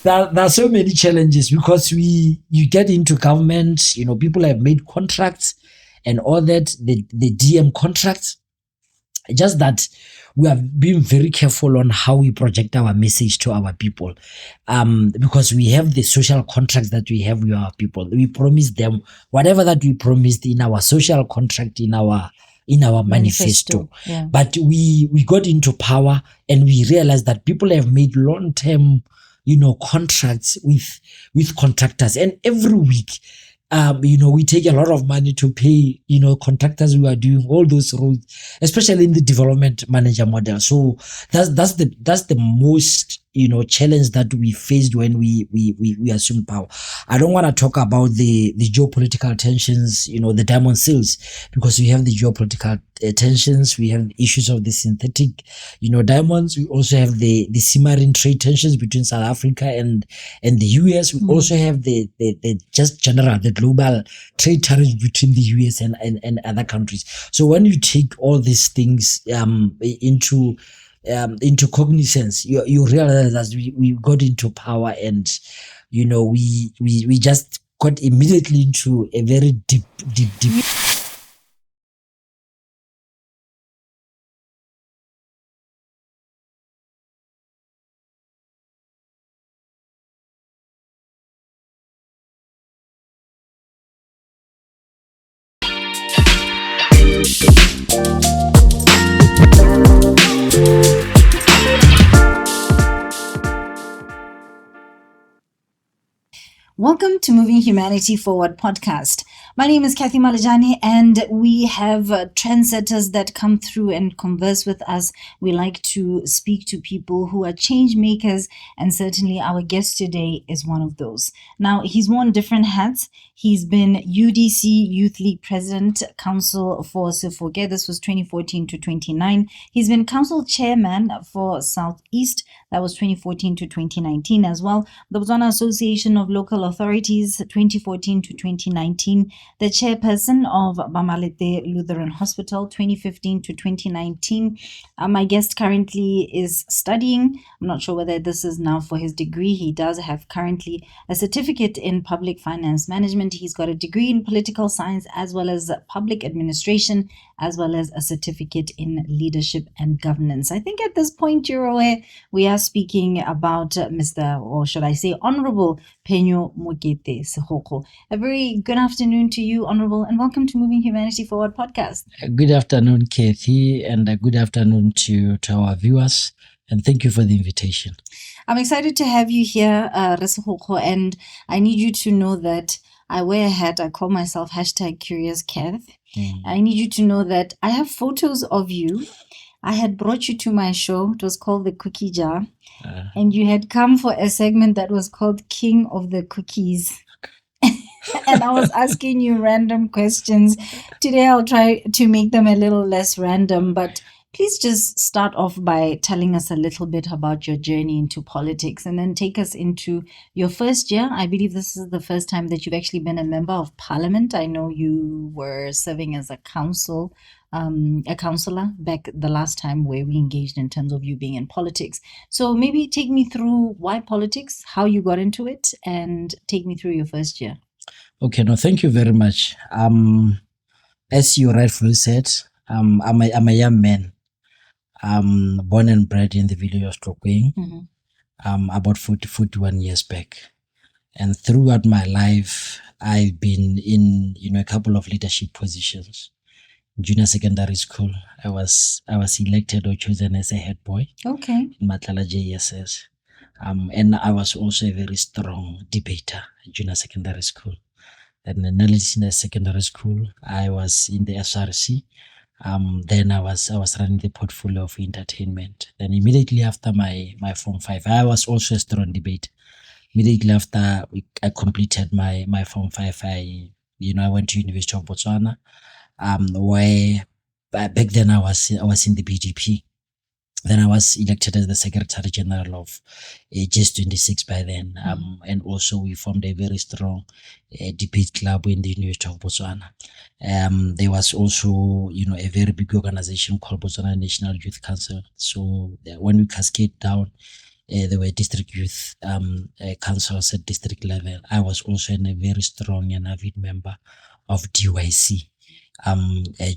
there are so many challenges because you get into government, people have made contracts and all that, the DM contracts. Just that we have been very careful on how we project our message to our people, because we have the social contracts that we have with our people. We promise them whatever that we promised in our social contract, in our manifesto. Yeah. But we got into power and we realized that people have made long-term, contracts with contractors, and every week, we take a lot of money to pay, contractors who are doing all those roles, especially in the development manager model. So that's the most, challenge that we faced when we assumed power. I don't want to talk about the geopolitical tensions, the diamond sales, because we have the geopolitical tensions, we have issues of the synthetic, diamonds. We also have the submarine trade tensions between South Africa and the US. We also have the just general, the global trade tariffs between the US and other countries. So when you take all these things into cognizance, you realize that we got into power, and we just got immediately into a very deep. Welcome to Moving Humanity Forward podcast. My name is Cathy Malejane, and we have trendsetters that come through and converse with us. We like to speak to people who are change makers, and certainly our guest today is one of those. Now, he's worn different hats. He's been UDC Youth League President, Council for Sekgoko. This was 2014 to 2019. He's been Council Chairman for Southeast. That was 2014 to 2019 as well. The Botswana Association of Local Authorities, 2014 to 2019. The Chairperson of Bamalete Lutheran Hospital, 2015 to 2019. My guest currently is studying. I'm not sure whether this is now for his degree. He does have currently a certificate in public finance management. He's got a degree in political science as well as public administration, as well as a certificate in leadership and governance. I think at this point, you're aware, we are speaking about Mr., or should I say, Honorable Phenyo Mokete Segokgo. A very good afternoon to you, Honorable, and welcome to Moving Humanity Forward podcast. Good afternoon, Kathy, and a good afternoon to our viewers, and thank you for the invitation. I'm excited to have you here, Segokgo, and I need you to know that I wear a hat. I call myself #CuriousCath. I need you to know that I have photos of you. I had brought you to my show. It was called The Cookie Jar. And you had come for a segment that was called King of the Cookies. And I was asking you random questions. Today I'll try to make them a little less random, but please just start off by telling us a little bit about your journey into politics, and then take us into your first year. I believe this is the first time that you've actually been a member of parliament. I know you were serving as a councillor back the last time where we engaged in terms of you being in politics. So maybe take me through why politics, how you got into it, and take me through your first year. Okay, no, thank you very much. As you rightfully said, I'm a young man. Born and bred in the village of Tlokweng, about 41 years back. And throughout my life, I've been in, a couple of leadership positions. Junior secondary school, I was elected or chosen as a head boy. Okay. In Matlala JSS. And I was also a very strong debater in junior secondary school. And in early senior secondary school, I was in the SRC. Then I was running the portfolio of entertainment. Then immediately after my Form 5, I was also a strong debater. Immediately after I completed my Form 5, I went to University of Botswana, where back then I was in the BDP. Then I was elected as the Secretary General of GS26 by then. And also we formed a very strong debate club in the University of Botswana. There was also, a very big organization called Botswana National Youth Council. So when we cascade down, there were district youth councils at district level. I was also a very strong and avid member of DYC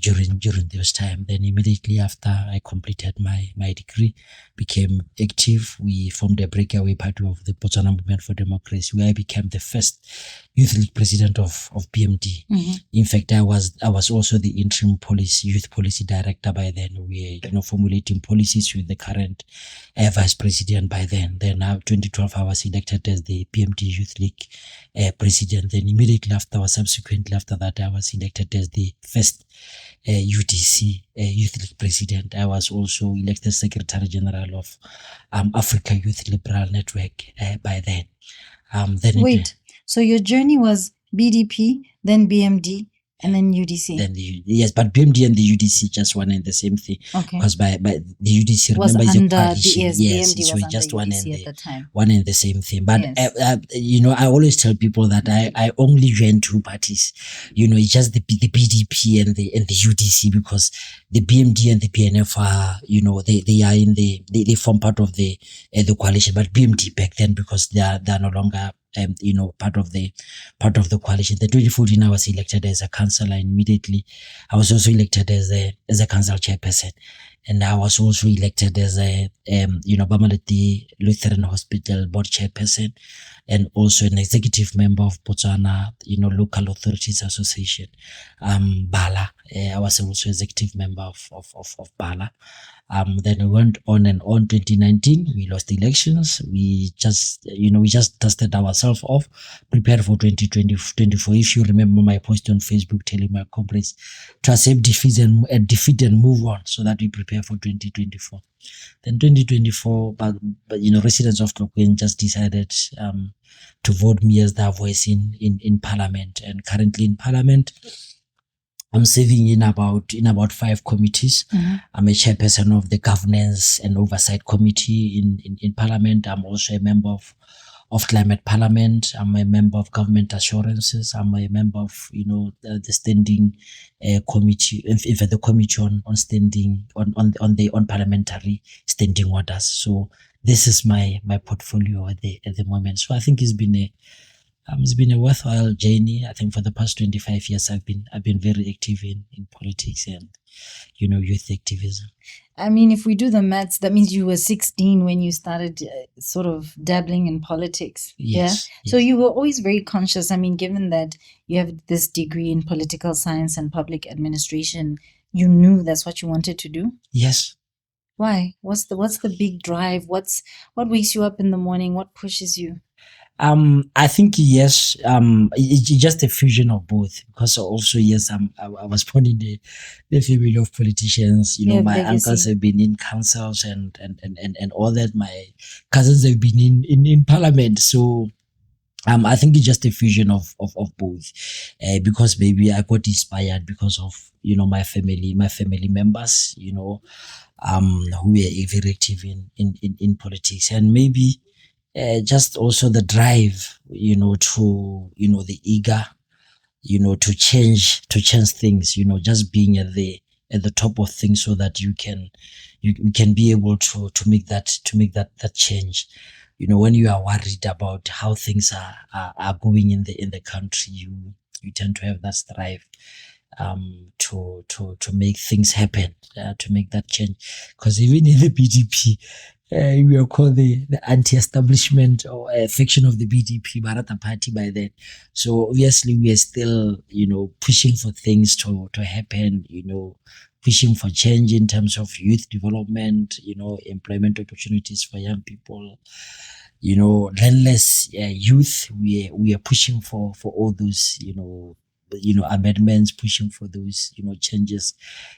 during those time. Then immediately after I completed my degree, became active. We formed a breakaway party of the Botswana Movement for Democracy, where I became the first youth league president of BMD. In fact, I was also the interim youth policy director by then. We were formulating policies with the current vice president by then. Then now 2012 I was elected as the BMD Youth League president. Then immediately subsequently after that, I was elected as the first UDC Youth League President. I was also elected Secretary General of Africa Youth Liberal Network by then. Wait, so your journey was BDP, then BMD, and then UDC? Yes, but BMD and the UDC just one and the same thing. Okay. Because by the UDC, was remember, under is a coalition. Yes, BMD so was just under one UDC and at the time. One and the same thing. But Yes. I always tell people that I only joined two parties. It's just the BDP and the UDC, because the BMD and the PNF are they are in they form part of the coalition. But BMD back then, because they are no longer part of the coalition. The 2014 I was elected as a councillor. Immediately I was also elected as a council chairperson, and I was also elected as a Bamalete Lutheran Hospital board chairperson, and also an executive member of Botswana Local Authorities Association, BALA. I was also executive member of BALA. Then we went on and on. 2019, we lost elections. We just dusted ourselves off, prepared for 2024. If you remember my post on Facebook telling my comrades to accept defeat and move on, so that we prepare for 2024. Then 2024, but residents of Tlokweng just decided to vote me as their voice in Parliament. And currently in Parliament, I'm serving in about 5 committees. I'm a chairperson of the Governance and Oversight Committee in Parliament. I'm also a member of Climate Parliament. I'm a member of Government Assurances. I'm a member of the standing committee, the committee on standing on parliamentary standing orders. So this is my portfolio at the moment. So I think it's been a worthwhile journey. I think for the past 25 years, I've been very active in politics and youth activism. I mean, if we do the maths, that means you were 16 when you started sort of dabbling in politics. Yes. So you were always very conscious. I mean, given that you have this degree in political science and public administration, you knew that's what you wanted to do? Yes. Why? What's the big drive? What wakes you up in the morning? What pushes you? I think yes. It's just a fusion of both, because also yes, I was born in the family of politicians. My legacy. uncles have been in councils and all that. My cousins have been in Parliament. So I think it's just a fusion of both, because maybe I got inspired because of my family members, who were very active in politics, and maybe just also the drive, to the eager, to change things, just being at the top of things, so that you can be able to make that change. When you are worried about how things are going in the country, you tend to have that drive to make things happen, to make that change. Because even in the BDP, we are called the anti-establishment or faction of the BDP Bharata Party by then. So obviously we are still, pushing for things to happen, pushing for change in terms of youth development, employment opportunities for young people, landless youth. We are pushing for all those, amendments, pushing for those, changes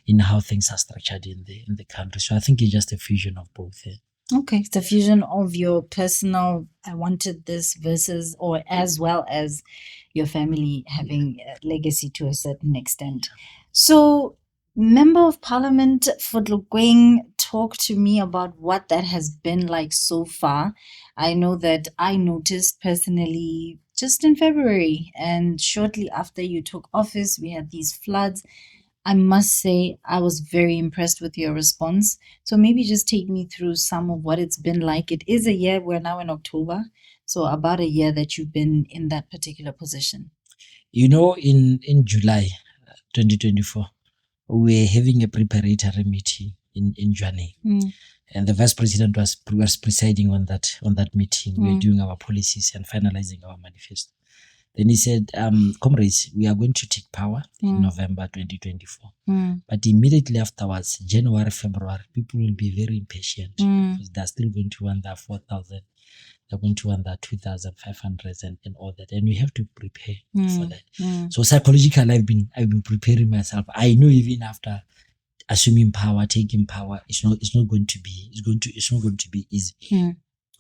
in how things are structured in the country. So I think it's just a fusion of both. Okay, it's a fusion of your personal, I wanted this, versus, or as well as your family having a legacy to a certain extent. So, Member of Parliament for Tlokweng, talk to me about what that has been like so far. I know that I noticed personally just in February, and shortly after you took office, we had these floods. I must say I was very impressed with your response. So maybe just take me through some of what it's been like. It is a year, we're now in October, so about a year that you've been in that particular position. In July 2024, we were having a preparatory meeting in Jwane. And the vice president was presiding on that meeting. We were doing our policies and finalizing our manifesto. Then he said, comrades, we are going to take power in November 2024. But immediately afterwards, January, February, people will be very impatient because they're still going to want that 4,000. They're going to want that 2,500 and all that. And we have to prepare for that. So psychologically, I've been preparing myself. I know even after assuming power, taking power, it's not going to be easy.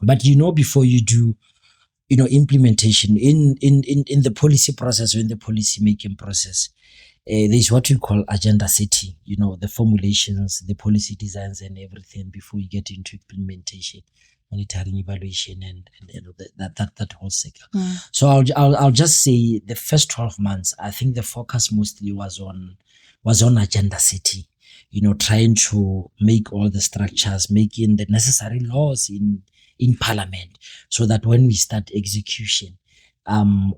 But before you do implementation in the policy process or in the policy making process, there's what we call agenda setting, the formulations, the policy designs and everything before you get into implementation, monitoring, evaluation and that whole cycle. So I'll just say the first 12 months, I think the focus mostly was on agenda setting, trying to make all the structures, making the necessary laws in parliament so that when we start execution,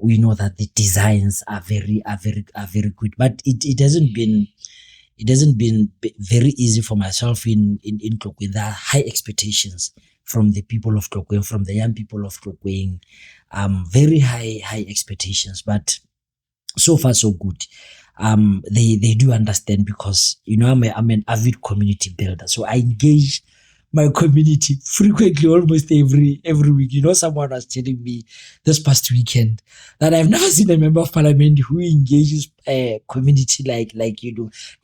we know that the designs are very good. But it hasn't been very easy for myself in Tlokweng. There are high expectations from the people of Tlokweng, from the young people of Tlokweng, very high expectations, but so far so good. They do understand because I'm an avid community builder, so I engage my community frequently, almost every week. Someone was telling me this past weekend that I've never seen a member of parliament who engages a community like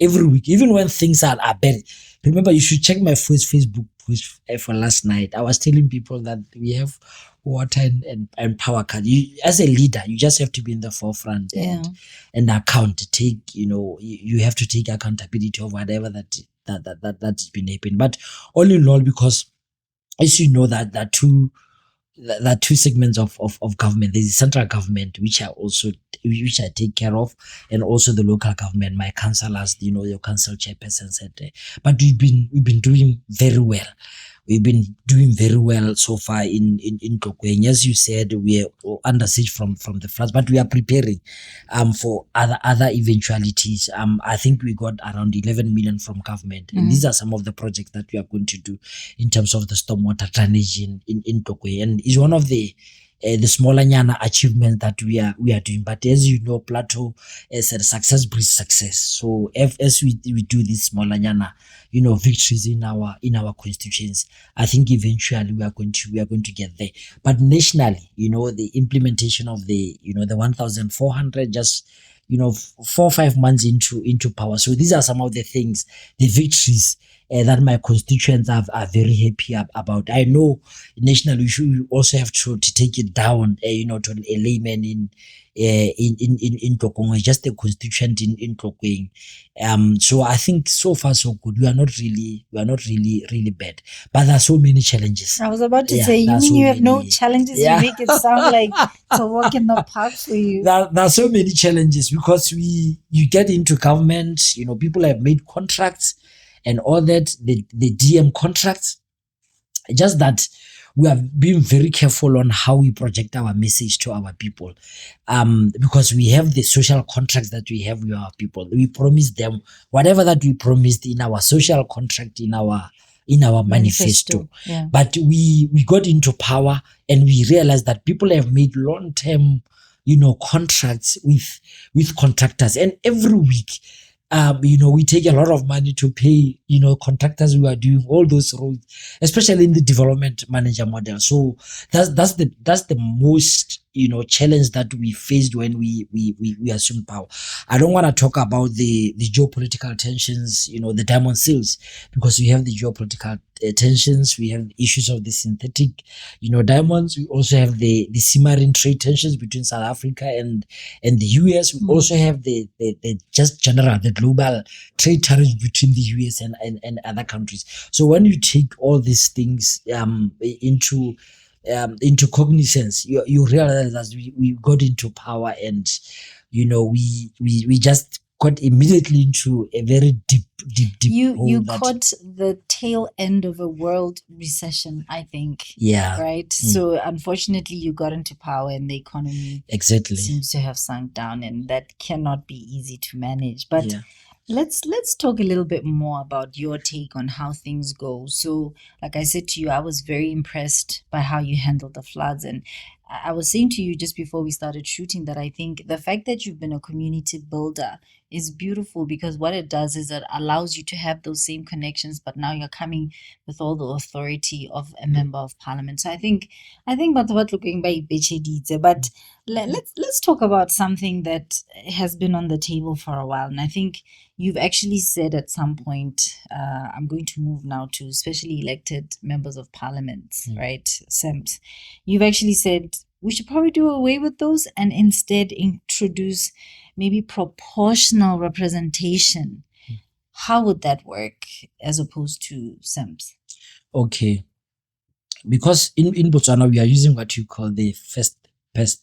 every week, even when things are bad. Remember, you should check my first Facebook post for last night. I was telling people that we have water and power card. As a leader, you just have to be in the forefront and you have to take accountability of whatever that's been happening. But all in all, because as you know that two segments of government, there's the central government, which I take care of, and also the local government, my councillors, your council chairperson said, but we've been doing very well. We've been doing very well so far in Tlokweng. As you said, we are under siege from the floods, but we are preparing for other eventualities. I think we got around 11 million from government, and these are some of the projects that we are going to do in terms of the stormwater drainage in Tlokweng, and it's one of the smaller nyana achievement that we are doing. But as you know, Plateau said, success breeds success. So as we do these smaller nyana, victories in our constituency, I think eventually we are going to get there. But nationally, the implementation of the 1,400 just 4 or 5 months into power. So these are some of the things, the victories that my constituents are very happy about. I know nationally we also have to take it down, to a layman in Tlokweng, just a constituent in Tlokweng. So I think so far so good. We are not really bad, but there are so many challenges. I was about to say, you mean you have no challenges? You make it sound like it's a walk in the park for you. There are so many challenges because you get into government, people have made contracts and all that, the DM contracts, just that we have been very careful on how we project our message to our people, because we have the social contracts that we have with our people. We promise them whatever that we promised in our social contract, in our manifesto. Yeah. But we got into power and we realized that people have made long-term contracts with contractors, and every week we take a lot of money to pay, contractors who are doing all those roles, especially in the development manager model. So that's the most, challenge that we faced when we assumed power. I don't want to talk about the geopolitical tensions, the diamond sales, because we have the geopolitical tensions, we have issues of the synthetic, diamonds. We also have the simmering trade tensions between South Africa and the US. We also have the just general, the global trade tariffs between the US and other countries. So when you take all these things into cognizance, you realize that we got into power, and we just got immediately into a very deep You hole that, caught the tail end of a world recession, I think. yeah, Right. So unfortunately, you got into power, and the economy exactly seems to have sunk down, and that cannot be easy to manage. But yeah. let's talk a little bit more about your take on how things go. So, like I said to you, I was very impressed by how you handled the floods, and I was saying to you just before we started shooting that I think the fact that you've been a community builder is beautiful, because what it does is it allows you to have those same connections, but now you're coming with all the authority of a member of parliament. So I think batho ba Tlokweng ba ipetsheditse. But let's talk about something that has been on the table for a while, and I think you've actually said at some point, I'm going to move now to specially elected members of parliament, right, SEMPs. You've actually said we should probably do away with those and instead introduce maybe proportional representation. How would that work as opposed to SEMPs? Okay, because in Botswana we are using what you call the first past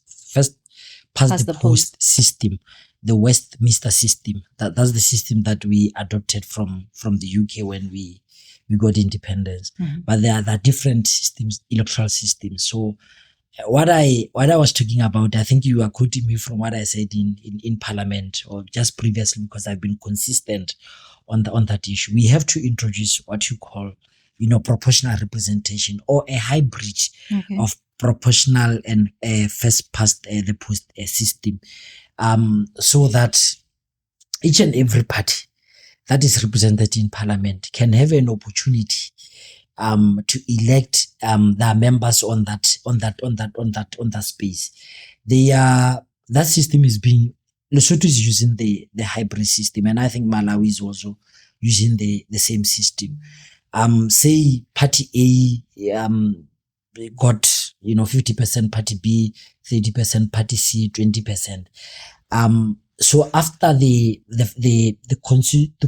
the post system, the Westminster system. That's the system that we adopted from the UK when we got independence. But there are different systems, electoral systems. So what I was talking about, I think you are quoting me from what I said in Parliament or just previously, because I've been consistent on that issue. We have to introduce what you call, proportional representation, or a hybrid of proportional and first past the post system, so that each and every party that is represented in Parliament can have an opportunity to elect their members on that space. That system is being, Lesotho is using the hybrid system, and I think Malawi is also using the same system. Say party A got 50%, party B 30%, party C 20%. So after the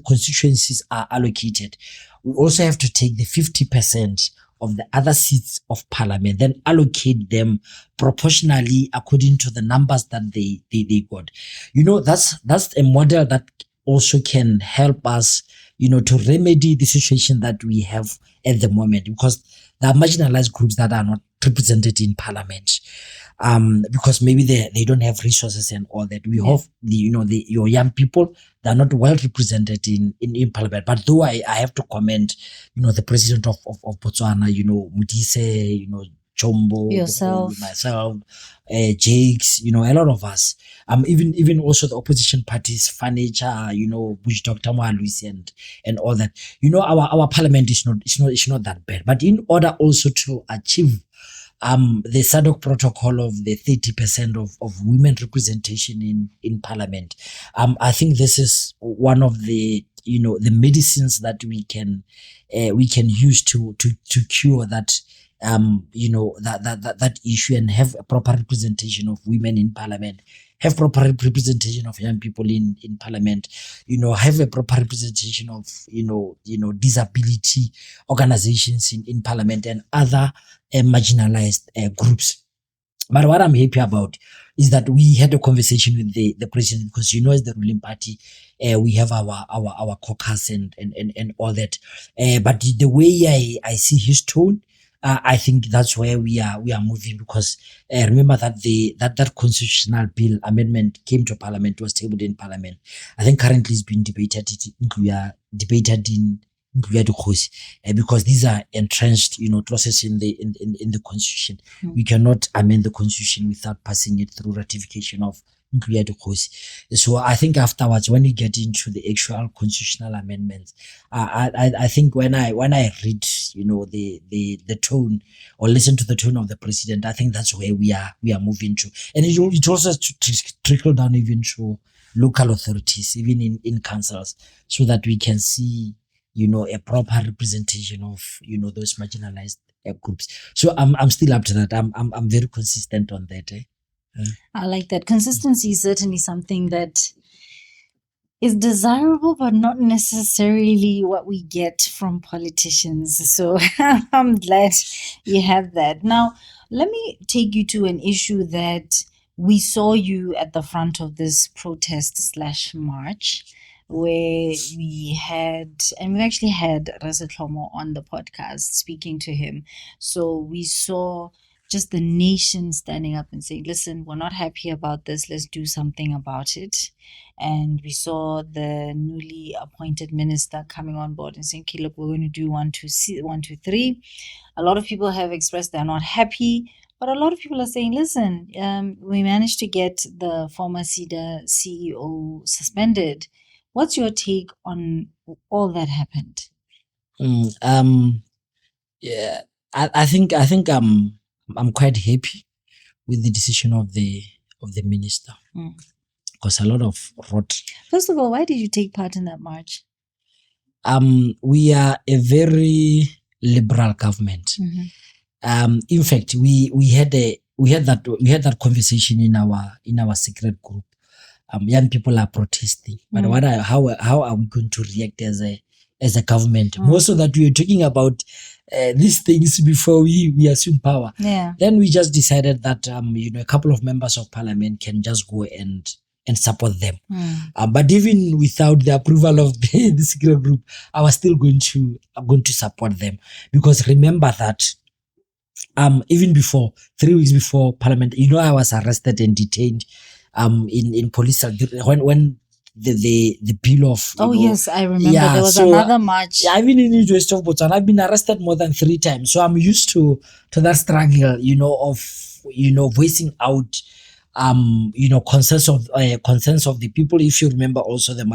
constituencies are allocated, we also have to take the 50% of the other seats of parliament, then allocate them proportionally according to the numbers that they got. That's a model that also can help us, to remedy the situation that we have at the moment, because there are marginalized groups that are not represented in parliament. Because maybe they don't have resources and all that. We have your young people, they're not well represented in parliament. But though I have to commend, the president of Botswana, Mudise, Chombo, yourself, myself, Jakes, a lot of us. Even also the opposition parties, Furniture, Bush Dr. Luis and all that. Our parliament is not that bad. But in order also to achieve the SADC protocol of the 30% of women representation in parliament, I think this is one of the the medicines that we can use to cure that that issue, and have a proper representation of women in parliament, have proper representation of young people in parliament, have a proper representation of disability organizations in parliament, and other marginalized groups. But what I'm happy about is that we had a conversation with the president, because as the ruling party, we have our caucus and all that. But the way I see his tone, I think that's where we are moving, because remember that that constitutional bill amendment came to parliament, was tabled in parliament. I think currently it's being debated in because these are entrenched clauses in the constitution. We cannot amend the constitution without passing it through ratification of So I think afterwards, when you get into the actual constitutional amendments, I think when I read the tone, or listen to the tone of the president, I think that's where we are moving to, and it also trickle down even to local authorities, even in councils, so that we can see a proper representation of those marginalized groups. So I'm still up to that. I'm very consistent on that. I like that. Consistency is certainly something that is desirable, but not necessarily what we get from politicians. So I'm glad you have that. Now, let me take you to an issue that we saw you at the front of this protest/march where we actually had Rasetlomo on the podcast speaking to him. So we saw just the nation standing up and saying, listen, we're not happy about this. Let's do something about it. And we saw the newly appointed minister coming on board and saying, okay, look, we're going to do 1, 2, 3. A lot of people have expressed they're not happy. But a lot of people are saying, listen, we managed to get the former CEDA CEO suspended. What's your take on all that happened? Yeah, I think I'm quite happy with the decision of the minister, because a lot of rot. First of all, why did you take part in that march? We are a very liberal government. In fact, we had that conversation in our secret group. Young people are protesting, but how are we going to react as a government? More so that we were talking about these things before we assume power. Yeah. Then we just decided that a couple of members of parliament can just go and support them. But even without the approval of the secret group, I was still going to support them, because remember that even before 3 weeks before parliament, I was arrested and detained in police when the bill of yes, I remember there was another march. I've been in the west of Botswana. I've been arrested more than 3 times, so I'm used to that struggle of voicing out concerns of the people. If you remember also the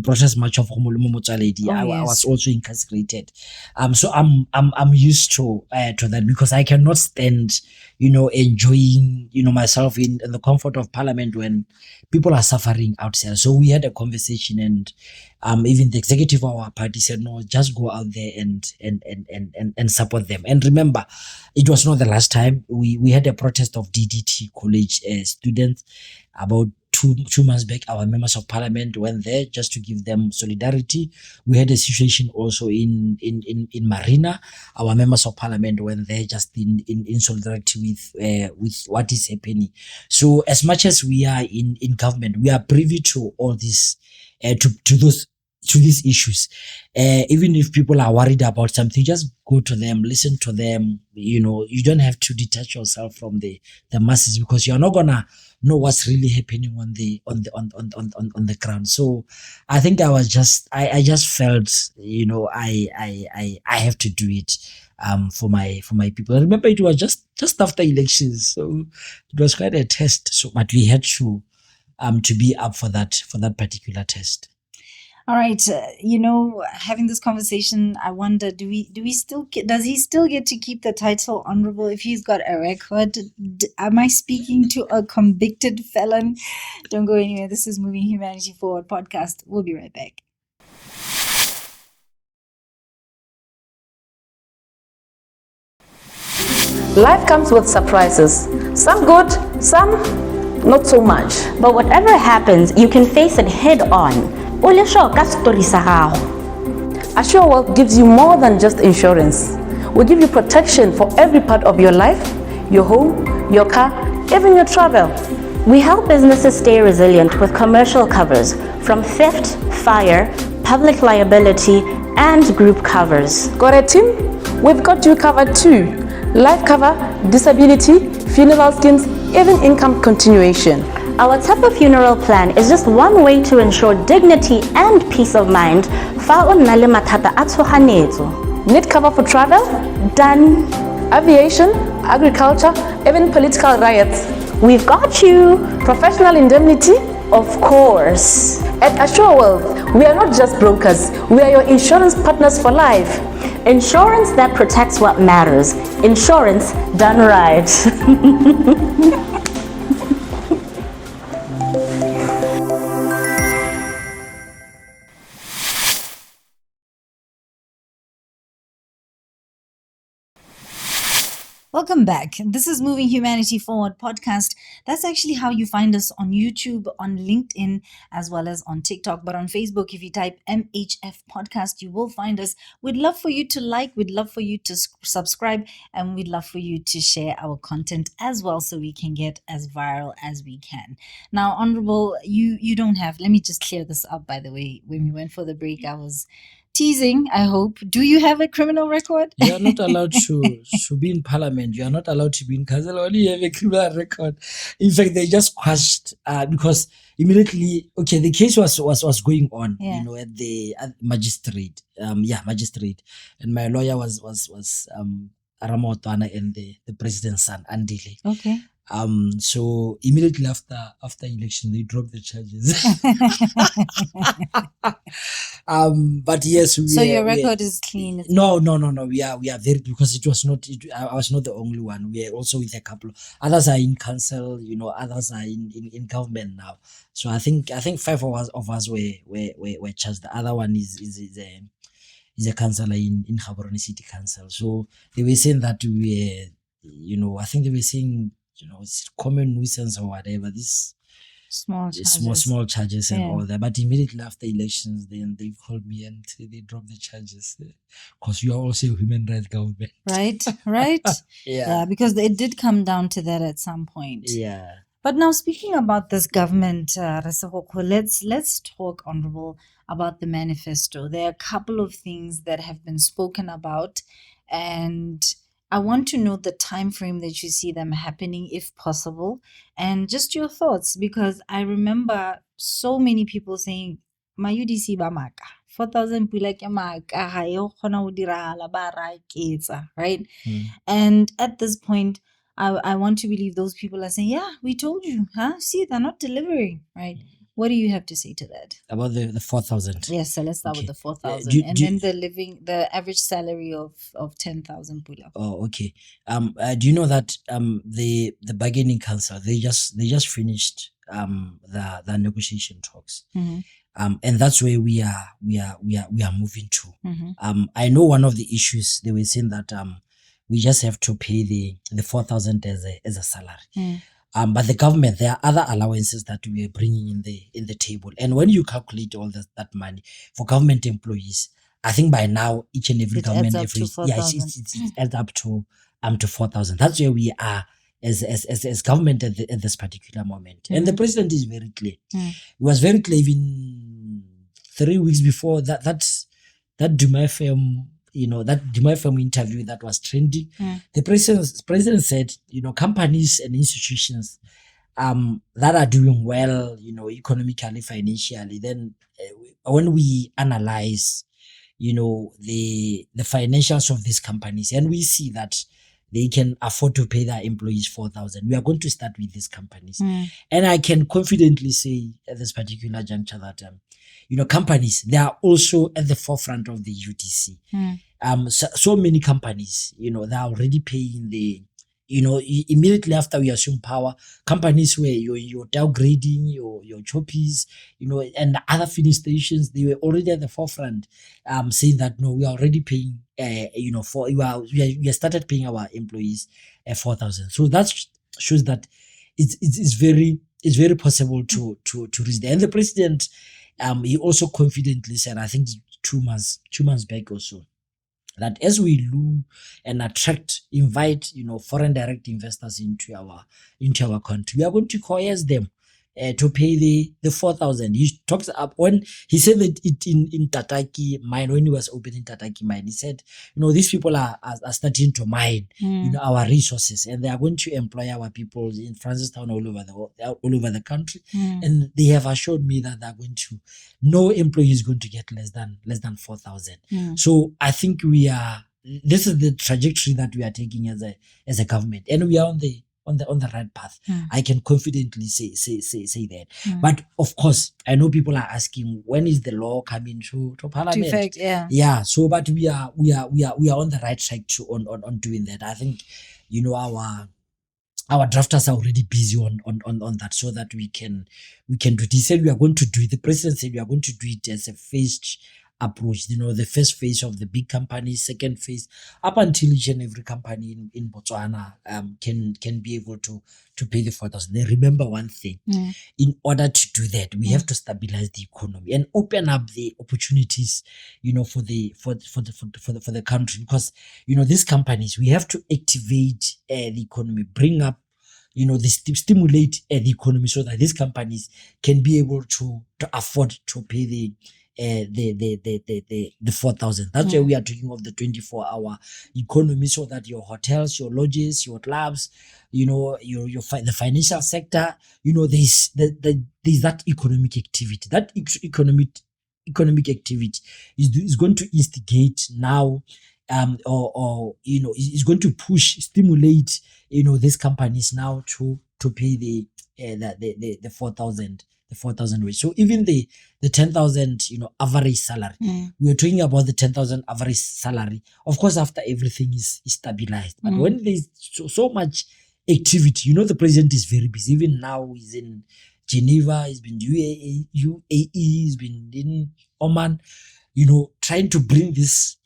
protest march of Homolumo Motsaledi, I was also incarcerated. So I'm used to that, because I cannot stand enjoying myself in the comfort of parliament when people are suffering outside. So we had a conversation, and even the executive of our party said, no, just go out there and support them. And remember, it was not the last time. We had a protest of DDT college students about two months back. Our members of parliament went there just to give them solidarity. We had a situation also in Marina. Our members of parliament went there just in solidarity with what is happening. So as much as we are in government, we are privy to all this, to these issues. Even if people are worried about something, just go to them, listen to them. You don't have to detach yourself from the masses, because you're not gonna know what's really happening on the ground. So I think I just felt I have to do it for my people. I remember it was just after elections, so it was quite a test. So but we had to be up for that particular test. All right, having this conversation, I wonder, does he still get to keep the title honorable if he's got a record? Am I speaking to a convicted felon? Don't go anywhere. This is Moving Humanity Forward podcast. We'll be right back. Life comes with surprises. Some good, some not so much. But whatever happens, you can face it head on. Assure Wealth gives you more than just insurance. We give you protection for every part of your life, your home, your car, even your travel. We help businesses stay resilient with commercial covers from theft, fire, public liability, and group covers. Got a team? We've got you covered too. Life cover, disability, funeral schemes, even income continuation. Our type of funeral plan is just one way to ensure dignity and peace of mind. Need cover for travel? Done. Aviation, agriculture, even political riots. We've got you. Professional indemnity? Of course. At Assure Wealth, we are not just brokers. We are your insurance partners for life. Insurance that protects what matters. Insurance done right. Welcome back. This is Moving Humanity Forward podcast. That's actually how you find us on YouTube, on LinkedIn, as well as on TikTok. But on Facebook, if you type MHF podcast, you will find us. We'd love for you to like, we'd love for you to subscribe, and we'd love for you to share our content as well so we can get as viral as we can. Now, Honorable, you don't have, let me just clear this up, by the way. When we went for the break, I was teasing, I hope. Do you have a criminal record? You are not allowed to be in parliament. You are not allowed to be in council. Only you have a criminal record. In fact, they just quashed because immediately, okay, the case was going on, at the magistrate. Magistrate. And my lawyer was Aramotwana and the president's son, Andile. Okay. So immediately after election, they dropped the charges. But yes, so your record is clean. No. We are very, because it was not. I was not the only one. We are also with a couple. Others are in council. Others are in government now. So I think 5 of us were charged. The other one is a councillor in Gaborone City Council. So they were saying that we were, I think they were saying, it's common nuisance or whatever, this small charges and all that. But immediately after elections, then they called me and they dropped the charges because you are also a human rights government. Right. Yeah, because it did come down to that at some point. Yeah. But now, speaking about this government, Sekgoko, let's talk, Honorable, about the manifesto. There are a couple of things that have been spoken about, and I want to know the time frame that you see them happening, if possible, and just your thoughts, because I remember so many people saying, "Ma UDC ba maka 4,000 pula ke maka ha e kgona ho diragala ba ra ketsa," right? And at this point, I want to believe those people are saying, "Yeah, we told you, See, they're not delivering," right? What do you have to say to that? About the 4,000? Yes, so let's start with the 4,000. And then the average salary of 10,000 pula. Oh, okay. Do you know that the bargaining council, they just finished the negotiation talks. And that's where we are moving to. I know one of the issues, they were saying that we just have to pay the 4,000 as a salary. But the government, there are other allowances that we are bringing in the table. And when you calculate all that money for government employees, I think by now each and every government it adds up to 4,000. That's where we are as government at this particular moment. And the president is very clear. He was very clear even 3 weeks before that Dumai firm. That Dumai firm interview that was trending. The president said, companies and institutions that are doing well, economically, financially, then when we analyze, the financials of these companies, and we see that they can afford to pay their employees 4,000, we are going to start with these companies. And I can confidently say at this particular juncture that companies, they are also at the forefront of the UDC. So many companies, they are already paying immediately after we assume power, companies where your downgrading, your choppies, and the other filling stations, they were already at the forefront, saying that, no, we are already paying, we started paying our employees 4,000. So that shows that it's very possible to reach there. And the president, he also confidently said, I think 2 months back or so, that as we look and invite, foreign direct investors into our country, we are going to coerce them to pay the 4,000. He talks up when he said that it in Tataki mine, when he was opening Tataki mine, he said, these people are starting to mine, our resources, and they are going to employ our people in Francistown all over the country. And they have assured me that they're going to, no employee is going to get less than 4,000. So I think this is the trajectory that we are taking as a government, and we are on the right path. I can confidently say that. But of course, I know people are asking, when is the law coming to Parliament? Effect, yeah. So, but we are on the right track on doing that. I think our drafters are already busy on that, so that we can do. He said we are going to do it. The president said we are going to do it as a phased approach. The first phase of the big companies, second phase, up until each and every company in Botswana can be able to pay the 4,000. They remember one thing: in order to do that, we have to stabilize the economy and open up the opportunities, for the country. Because these companies, we have to activate the economy, bring up, stimulate the economy so that these companies can be able to afford to pay the 4,000. That's why we are talking of the 24-hour economy, so that your hotels, your lodges, your clubs, the financial sector, there's that economic activity. That economic activity is going to instigate now, is going to stimulate, these companies now to pay the 4,000. The 4,000 wage. So even the 10,000, average salary, we are talking about the 10,000 average salary. Of course, after everything is stabilized. But when there's so much activity, the president is very busy. Even now, he's in Geneva, he's been UAE, he's been in Oman, trying to bring this,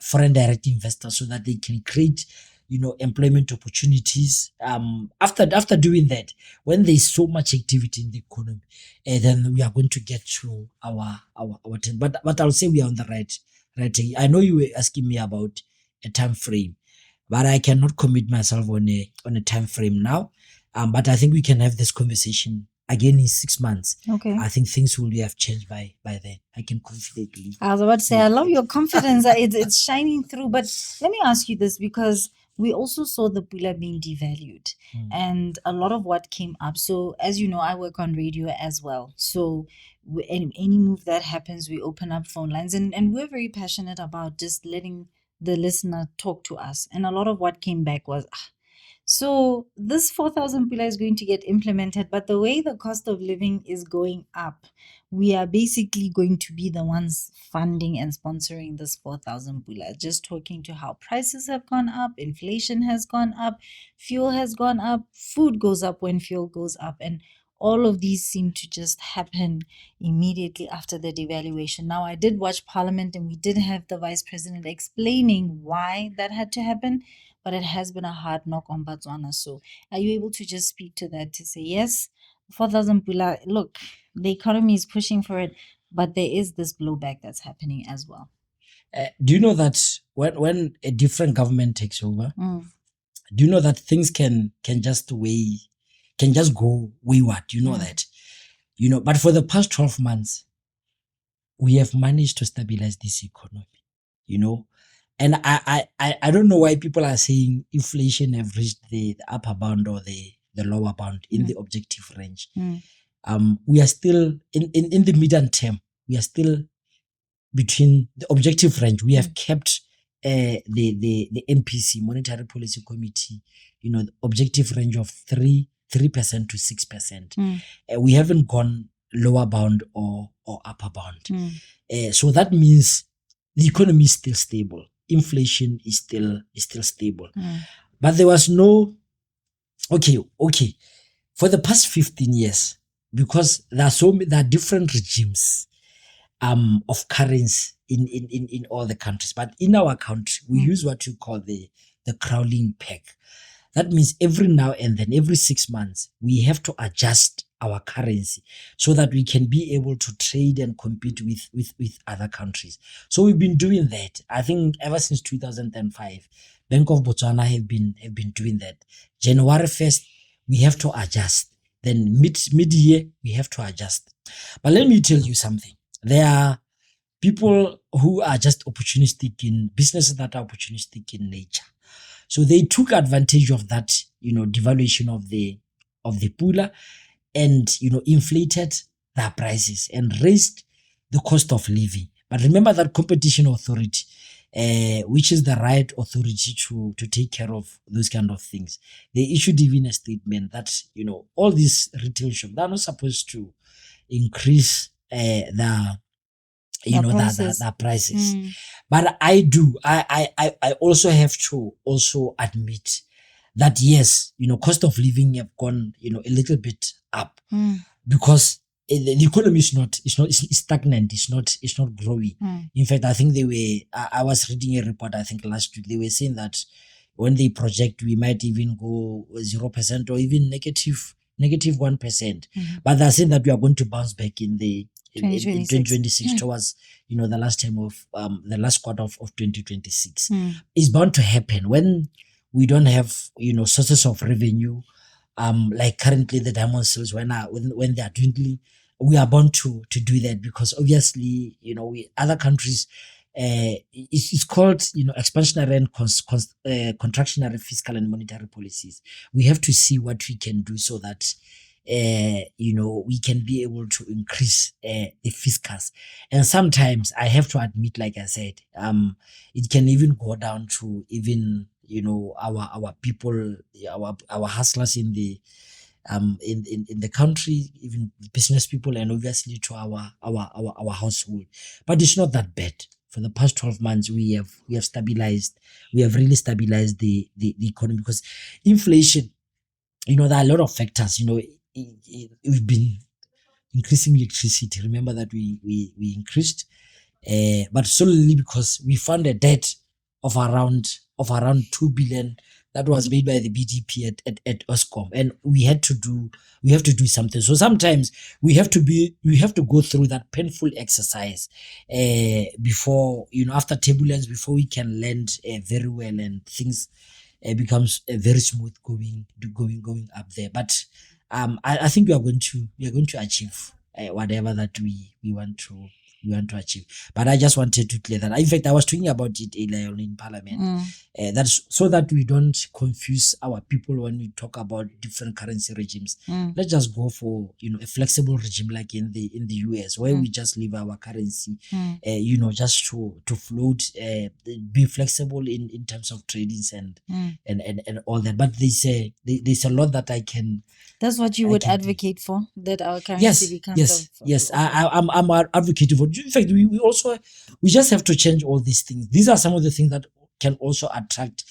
foreign direct investors so that they can create, employment opportunities. After doing that, when there's so much activity in the economy, then we are going to get to our 10. But I'll say we are on the right. I know you were asking me about a time frame, but I cannot commit myself on a time frame now. But I think we can have this conversation again in 6 months. Okay. I think things will have changed by then. I can confidently. I was about to say, I love your confidence. It's shining through. But let me ask you this, because we also saw the Pula being devalued and a lot of what came up. So as you know, I work on radio as well. So any move that happens, we open up phone lines, and we're very passionate about just letting the listener talk to us. And a lot of what came back was, so this 4,000 Pula is going to get implemented, but the way the cost of living is going up, we are basically going to be the ones funding and sponsoring this 4,000 Pula. Just talking to how prices have gone up, inflation has gone up, fuel has gone up, food goes up when fuel goes up, and all of these seem to just happen immediately after the devaluation. Now, I did watch Parliament, and we did have the Vice President explaining why that had to happen, but it has been a hard knock on Botswana. So are you able to just speak to that, to say, yes, 4,000 Pula, look, the economy is pushing for it, but there is this blowback that's happening as well? Do you know that when a different government takes over, do you know that things can just go wayward? You know that, but for the past 12 months, we have managed to stabilize this economy, and I don't know why people are saying inflation have reached the upper bound or the lower bound in the objective range. We are still in the medium term. We are still between the objective range. We have kept the MPC, Monetary Policy Committee, the objective range of 3% to 6%. We haven't gone lower bound or upper bound. So that means the economy is still stable. Inflation is still stable. But there was no okay. For the past 15 years, because there are different regimes of currency in all the countries. But in our country, we use what you call the crawling peg. That means every now and then, every 6 months, we have to adjust our currency so that we can be able to trade and compete with other countries. So we've been doing that. I think ever since 2005, Bank of Botswana have been doing that. January 1st, we have to adjust. Then mid-year, we have to adjust. But let me tell you something. There are people who are just opportunistic in businesses that are opportunistic in nature. So they took advantage of that, devaluation of the Pula, and inflated their prices and raised the cost of living. But remember that Competition Authority, which is the right authority to take care of those kind of things, they issued even a statement that all these retail shops, they're not supposed to increase their prices. But I also have to also admit that yes, cost of living have gone a little bit up, because the economy is stagnant. It's not growing. In fact, I think I was reading a report, I think last week, they were saying that when they project, we might even go 0% or even negative 1%. But they're saying that we are going to bounce back in 2026 towards, the last quarter of 2026. It's bound to happen when we don't have, sources of revenue. Like currently the diamond sales when they are dwindling, we are bound to do that, because obviously, other countries, it's called, expansionary and contractionary fiscal and monetary policies. We have to see what we can do so that, we can be able to increase the fiscus. And sometimes I have to admit, like I said, it can even go down to even, our people, our hustlers in the country, even business people, and obviously to our household. But it's not that bad. For the past 12 months, we have stabilized. We have really stabilized the economy, because inflation, there are a lot of factors. We've been increasing electricity. Remember that we increased, but solely because we found a debt of around 2 billion that was made by the BDP at Oscom, and we have to do something. So sometimes we have to go through that painful exercise before, after turbulence, before we can land very well, and things becomes very smooth going up there. But I think we are going to achieve whatever that we want to achieve. But I just wanted to clear that. In fact, I was talking about it earlier on in Parliament. That's so that we don't confuse our people when we talk about different currency regimes. Let's just go for a flexible regime like in the US, where we just leave our currency, just to float, be flexible in terms of tradings and all that. But there's a lot that I can. That's what you would advocate for, that our currency becomes. Yes. I'm advocating for. In fact, we just have to change all these things. These are some of the things that can also attract,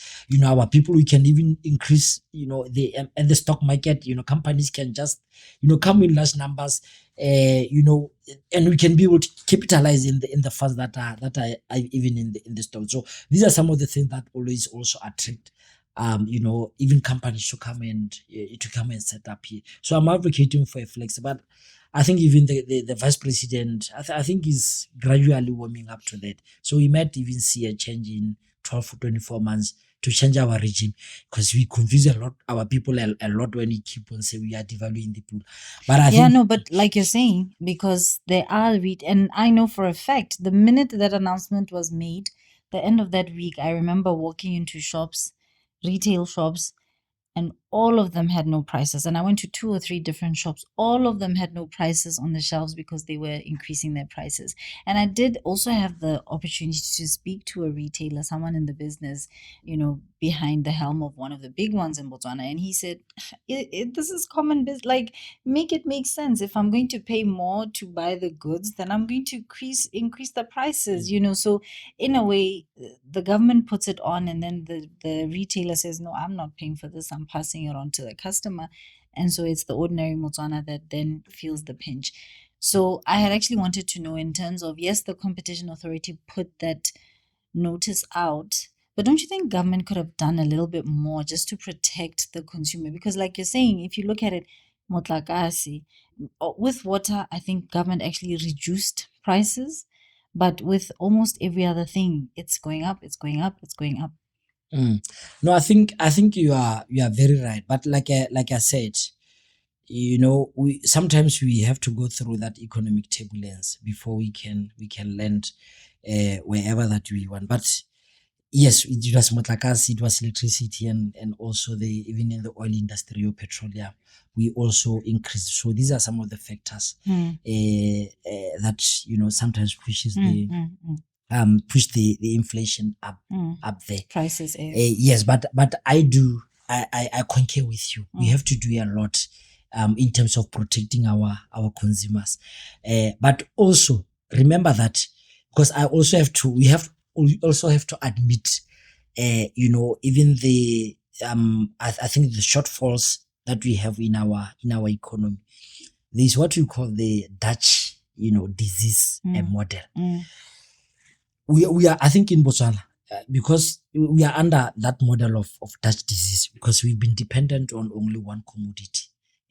our people. We can even increase, the stock market. Companies can just, come in large numbers, and we can be able to capitalize in the funds that are even in the stock. So these are some of the things that always also attract, even companies to come and set up here. So I'm advocating for a flex, but I think even the vice president, I think is gradually warming up to that. So we might even see a change in 12 to 24 months to change our regime, because we confuse our people a lot when we keep on saying we are devaluing the pool. But but like you're saying, because there are and I know for a fact, the minute that announcement was made, the end of that week, I remember walking into shops, retail shops, and all of them had no prices. And I went to 2 or 3 different shops. All of them had no prices on the shelves because they were increasing their prices. And I did also have the opportunity to speak to a retailer, someone in the business, behind the helm of one of the big ones in Botswana. And he said, this is common business. Like, make it make sense. If I'm going to pay more to buy the goods, then I'm going to increase the prices, So in a way, the government puts it on, and then the retailer says, no, I'm not paying for this. I'm passing it on to the customer. And so it's the ordinary Motswana that then feels the pinch. So I had actually wanted to know, in terms of, yes, the Competition Authority put that notice out, but don't you think government could have done a little bit more just to protect the consumer? Because like you're saying, if you look at it, motlakase, with water, I think government actually reduced prices, but with almost every other thing, it's going up, it's going up, it's going up. No, I think you are very right. But like I said, we sometimes we have to go through that economic turbulence before we can land wherever that we want. But yes, it was motlakase, it was electricity, and also even in the oil industry or petroleum, we also increased. So these are some of the factors that sometimes pushes push the inflation up there. Prices. Yes, but I concur with you. We have to do a lot in terms of protecting our consumers. But also remember that, because we also have to admit, even I think the shortfalls that we have in our economy. there's what we call the Dutch, disease model. We are, I think, in Botswana, because we are under that model of Dutch disease, because we've been dependent on only one commodity,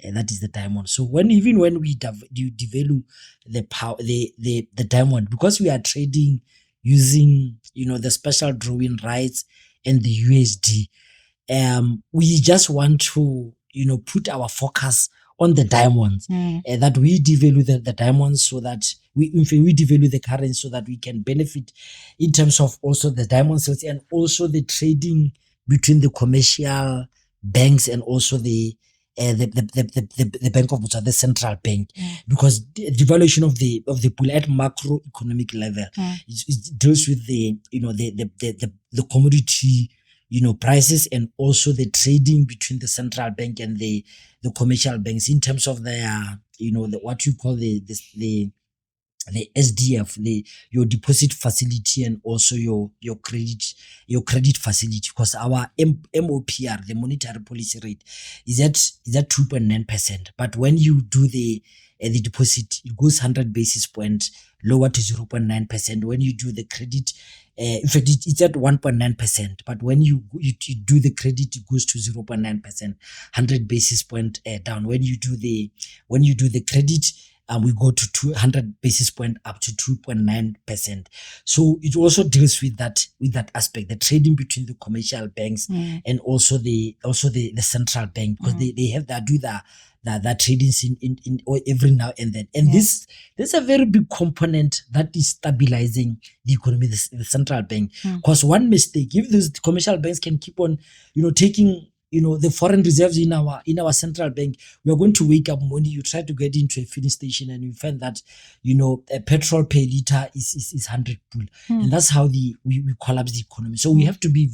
and that is the diamond. So when we devalue the power, the diamond, because we are trading using the special drawing rights and the USD, we just want to put our focus on the diamonds, that we devalue the diamonds, so that we devalue the currency, so that we can benefit in terms of also the diamond sales, and also the trading between the commercial banks and also the Bank of Botswana, the central bank, because the devaluation of the pool at macroeconomic level, it deals with the commodity prices, and also the trading between the central bank and the commercial banks in terms of their what you call the SDF, your deposit facility, and also your credit facility, because our MOPR, the monetary policy rate, is at 2.9%. But when you do the deposit, it goes 100 basis points lower to 0.9%. When you do the credit, in fact, it's at 1.9%. But when you do the credit, it goes to 0.9%, 100 basis point down. When you do the credit, we go to 200 basis point up to 2.9%. So it also deals with that aspect, the trading between the commercial banks and also the central bank, because they do that trading in every now and then. And there's a very big component that is stabilizing the economy, the central bank. Because one mistake, if those commercial banks can keep on, taking the foreign reserves in our central bank, we are going to wake up morning, you try to get into a filling station, and you find that a petrol per liter is 100 pool, and that's how we collapse the economy. So we have to be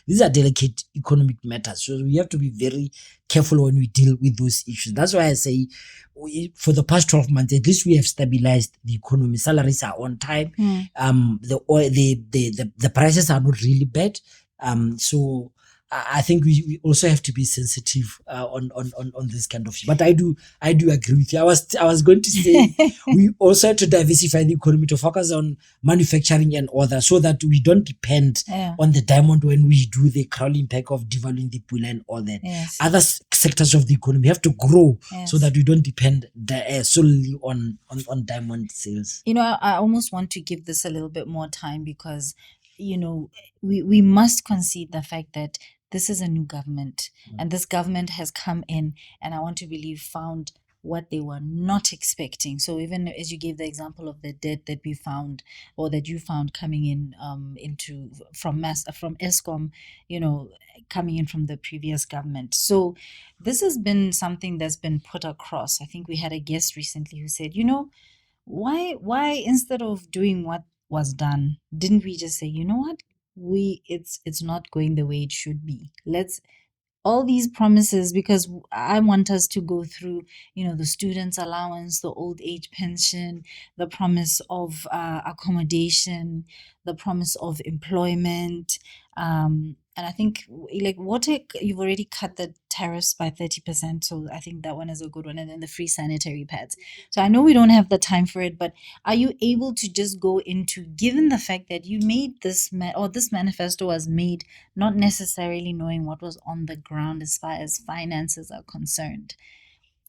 these are delicate economic matters, so we have to be very careful when we deal with those issues. That's why I say for the past 12 months at least we have stabilized the economy. Salaries are on time. The prices are not really bad. So I think we also have to be sensitive on this kind of issue. But I do agree with you. I was going to say we also have to diversify the economy, to focus on manufacturing and others, so that we don't depend on the diamond when we do the crawling back of devaluing the pool and all that. Other sectors of the economy have to grow so that we don't depend solely on diamond sales. I almost want to give this a little bit more time, because we must concede the fact that this is a new government, and this government has come in, and I want to believe found what they were not expecting. So even as you gave the example of the debt that we found, or that you found coming in from Eskom, coming in from the previous government. So this has been something that's been put across. I think we had a guest recently who said, why instead of doing what was done, didn't we just say, what? It's not going the way it should be. Let's all these promises, because I want us to go through, the students' allowance, the old age pension, the promise of accommodation, the promise of employment, and I think water, you've already cut the tariffs by 30%. So I think that one is a good one. And then the free sanitary pads. So I know we don't have the time for it, but are you able to just go into, given the fact that you made this manifesto was made not necessarily knowing what was on the ground as far as finances are concerned,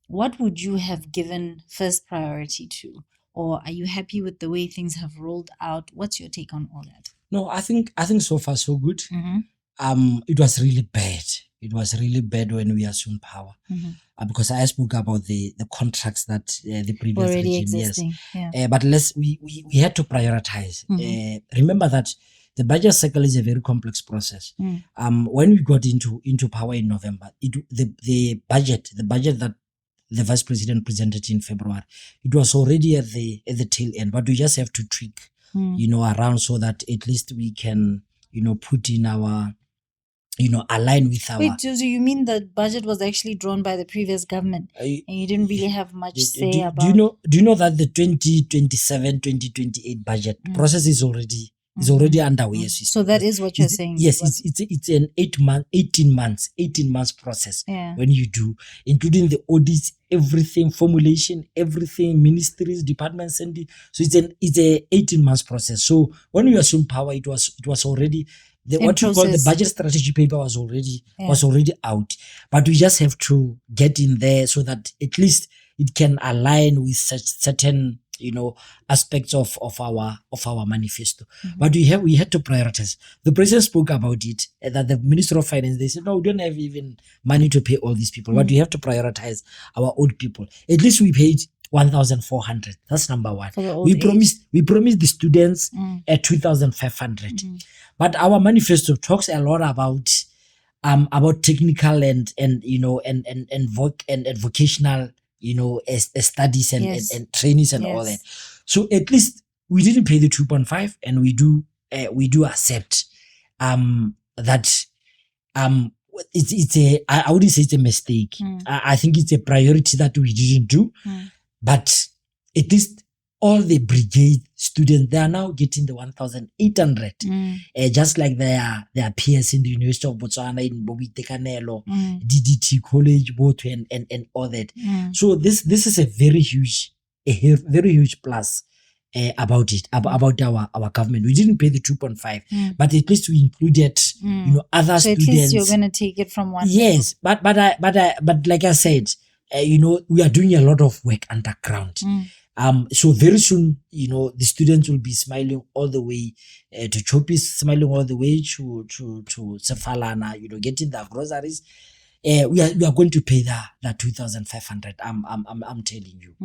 what would you have given first priority to? Or are you happy with the way things have rolled out? What's your take on all that? No, I think so far so good. It was really bad. It was really bad when we assumed power, because I spoke about the contracts that the previous already regime, existing. But we had to prioritize. Remember that the budget cycle is a very complex process. When we got into power in November, the budget that the vice president presented in February, it was already at the tail end. But we just have to tweak, around, so that at least we can, put in our, align with our. Wait, so you mean the budget was actually drawn by the previous government, and you didn't really have much say about? Do you know that the 2027-2028 budget process is already It's already underway. So that is what you're saying. Yes, it's an 18 months process. When you do, including the audits, everything, formulation, everything, ministries, departments, and so it's a 18 months process. So when we assumed power, it was already what you call the budget strategy paper was already out, but we just have to get in there so that at least it can align with such certain aspects of our manifesto. But we had to prioritize. The president spoke about it, that the Minister of Finance, they said, no, we don't have even money to pay all these people, but we have to prioritize our old people. At least we paid 1,400. That's number one. We promised the students at 2,500. But our manifesto talks a lot about technical and vocational studies and trainings and all that. So at least we didn't pay the 2.5, and we do accept that I wouldn't say it's a mistake. I think it's a priority that we didn't do, but at least all the brigade students, they are now getting the 1,800, just like their peers in the University of Botswana, in Bobi Tekanelo, DDT College, Botu, and all that. So this is a very huge plus about it, about our government. We didn't pay the 2.5, but at least we included other so students. At least you're going to take it from one. Yes, but like I said, we are doing a lot of work underground. So very soon, the students will be smiling all the way to Chopis, smiling all the way to Sefalana, getting their groceries. We are going to pay that 2,500. I'm telling you.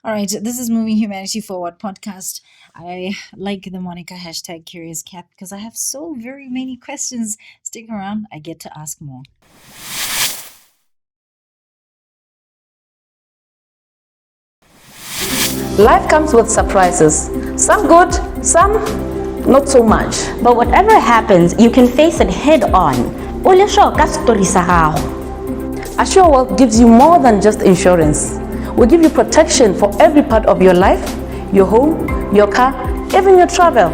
All right, this is Moving Humanity Forward podcast. I like the Monica #CuriousCat because I have so very many questions. Stick around, I get to ask more. Life comes with surprises. Some good, some not so much. But whatever happens, you can face it head on. Assure Wealth gives you more than just insurance. We give you protection for every part of your life, your home, your car, even your travel.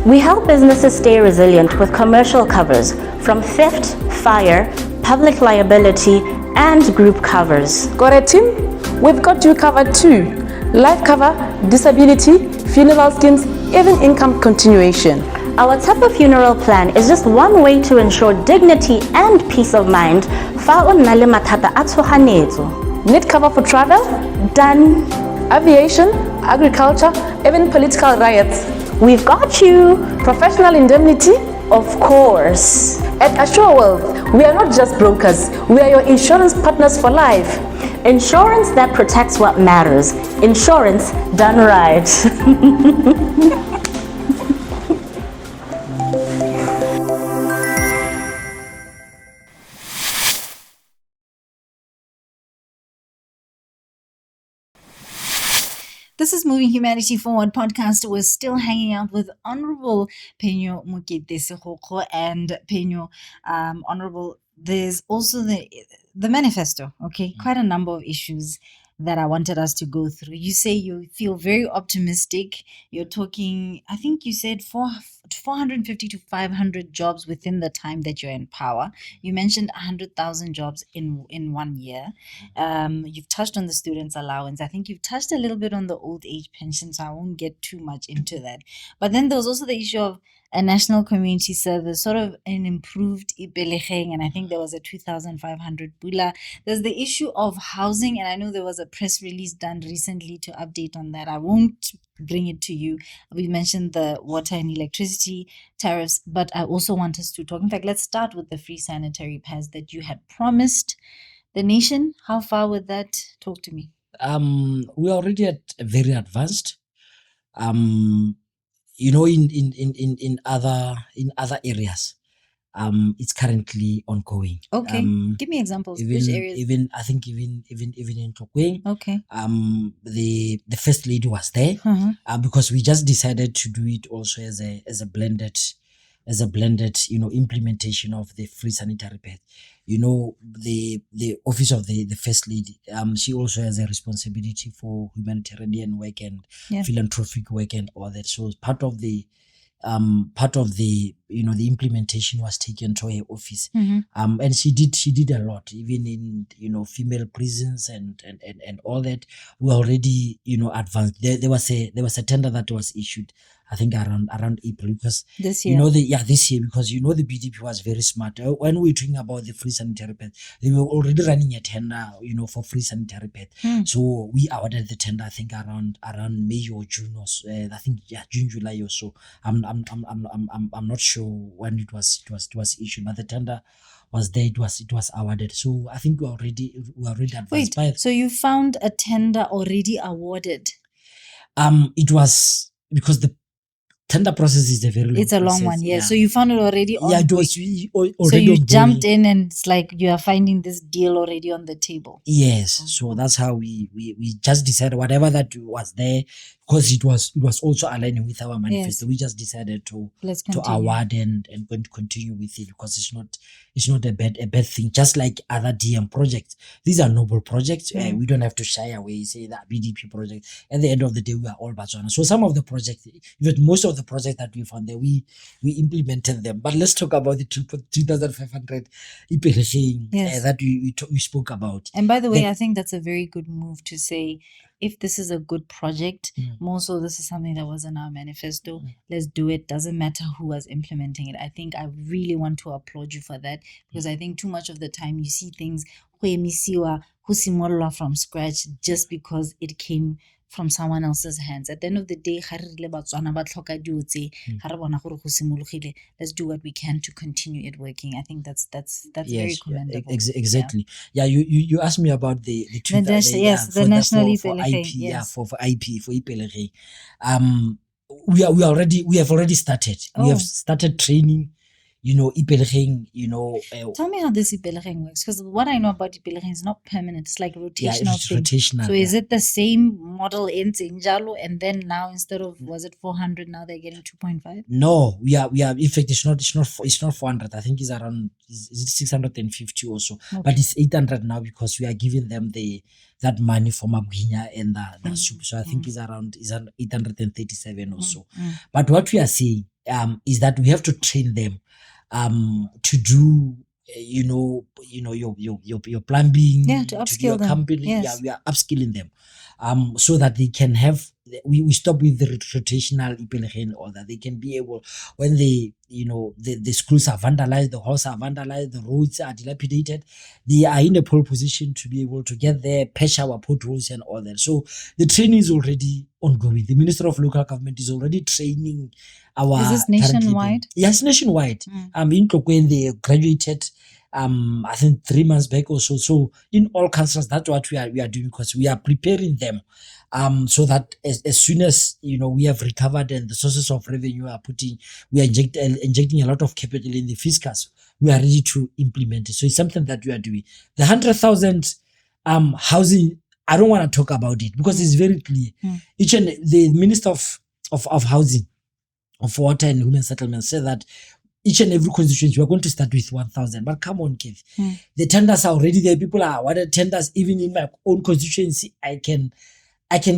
We help businesses stay resilient with commercial covers from theft, fire, public liability, and group covers. Got a team? We've got you covered too. Life cover, disability, funeral schemes, even income continuation. Our type of funeral plan is just one way to ensure dignity and peace of mind. Need cover for travel? Done. Aviation, agriculture, even political riots. We've got you. Professional indemnity? Of course. At Assure Wealth, we are not just brokers, we are your insurance partners for life. Insurance that protects what matters. Insurance done right. This is Moving Humanity Forward podcast. We're still hanging out with Honorable Phenyo Mokete Segokgo and Phenyo, Honorable. There's also the manifesto, okay? Quite a number of issues that I wanted us to go through. You say you feel very optimistic. You're talking, I think you said 450 to 500 jobs within the time that you're in power. You mentioned 100,000 jobs in 1 year. You've touched on the students' allowance. I think you've touched a little bit on the old age pension, so I won't get too much into that. But then there was also the issue of a national community service, sort of an improved Ipelecheng, and I think there was a 2,500 Bula. There's the issue of housing, and I know there was a press release done recently to update on that. I won't bring it to you. We mentioned the water and electricity tariffs, but I also want us to talk. In fact, let's start with the free sanitary pads that you had promised the nation. How far with that? Talk to me. We're already at very advanced. In other areas, it's currently ongoing. Okay, give me examples. Which areas? Even in Tlokweng. Okay. The first lady was there, because we just decided to do it also as a blended implementation of the free sanitary pad. The office of the first lady, she also has a responsibility for humanitarian work and philanthropic work and all that. So part of the part of the the implementation was taken to her office. And she did a lot, even in female prisons and all that. We already advanced. There was a tender that was issued, I think around April, because this year. This year, because the BDP was very smart. When we were talking about the free sanitary pad, they were already running a tender, for free sanitary pad. So we awarded the tender, I think around May or June or so, I think June, July or so. I'm not sure when it was issued, but the tender was there. It was awarded. So I think we already advanced. Wait, so you found a tender already awarded? It was because the tender process is a very long It's a long process. one, yeah. So you found it already on. Yeah, it was already. So you ongoing. jumped in, and it's like you are finding this deal already on the table. Yes, so that's how we just decided whatever that was there, because it was also aligning with our manifesto. Yes. We just decided to Continue. award and going to continue with it, because it's not a bad thing. Just like other DM projects, these are noble projects. We don't have to shy away, say that BDP project. At the end of the day, we are all Botswana. So some of the projects, even most of the projects that we found there, we implemented them. But let's talk about the 3,500 Yes. that we spoke about. And by the way, I think that's a very good move to say, if this is a good project, more so this is something that was in our manifesto, let's do it. Doesn't matter who was implementing it. I think I really want to applaud you for that, because I think too much of the time you see things from scratch just because it came from someone else's hands. At the end of the day, let's do what we can to continue it working. I think that's very commendable. Exactly. Yeah, you asked me about the national IP. Yes. For IP for Ipelege. We have already started. We have started training. Ipelegeng, tell me how this Ipelegeng works, because what I know about Ipelegeng is not permanent. It's like rotational. It's rotational. So is it the same model in Njalo, and then now instead of, was it 400, now they're getting 2.5? No, we are. In fact, it's not 400. I think it's around. Is it 650 or so? Okay. But it's 800 now, because we are giving them that money for Mabuhinya and the soup. So I think it's around 837 or so. But what we are saying is that we have to train them to do your plumbing, to upskill them. Company. Yes. Yeah, we are upskilling them so that they can have, we stop with the rotational Ipelegeng, or that they can be able, when they the schools are vandalized, the halls are vandalized, the roads are dilapidated, they are in a pole position to be able to get there, patch our potholes and all that. So the training is already ongoing. The Minister of Local Government is already training our. Is this nationwide? Yes, nationwide. In Tlokweng, they graduated I think 3 months back or so. So in all councils, that's what we are doing, because we are preparing them so that as soon as we have recovered and the sources of revenue are we are injecting a lot of capital in the fiscus, we are ready to implement it. So it's something that we are doing. The 100,000 housing, I don't want to talk about it, because it's very clear. Each and the Minister of Housing, of Water and Human Settlements said that each and every constituency, we're going to start with 1,000. But come on, Kev. The tenders are already there. People are awarded tenders. Even in my own constituency, I can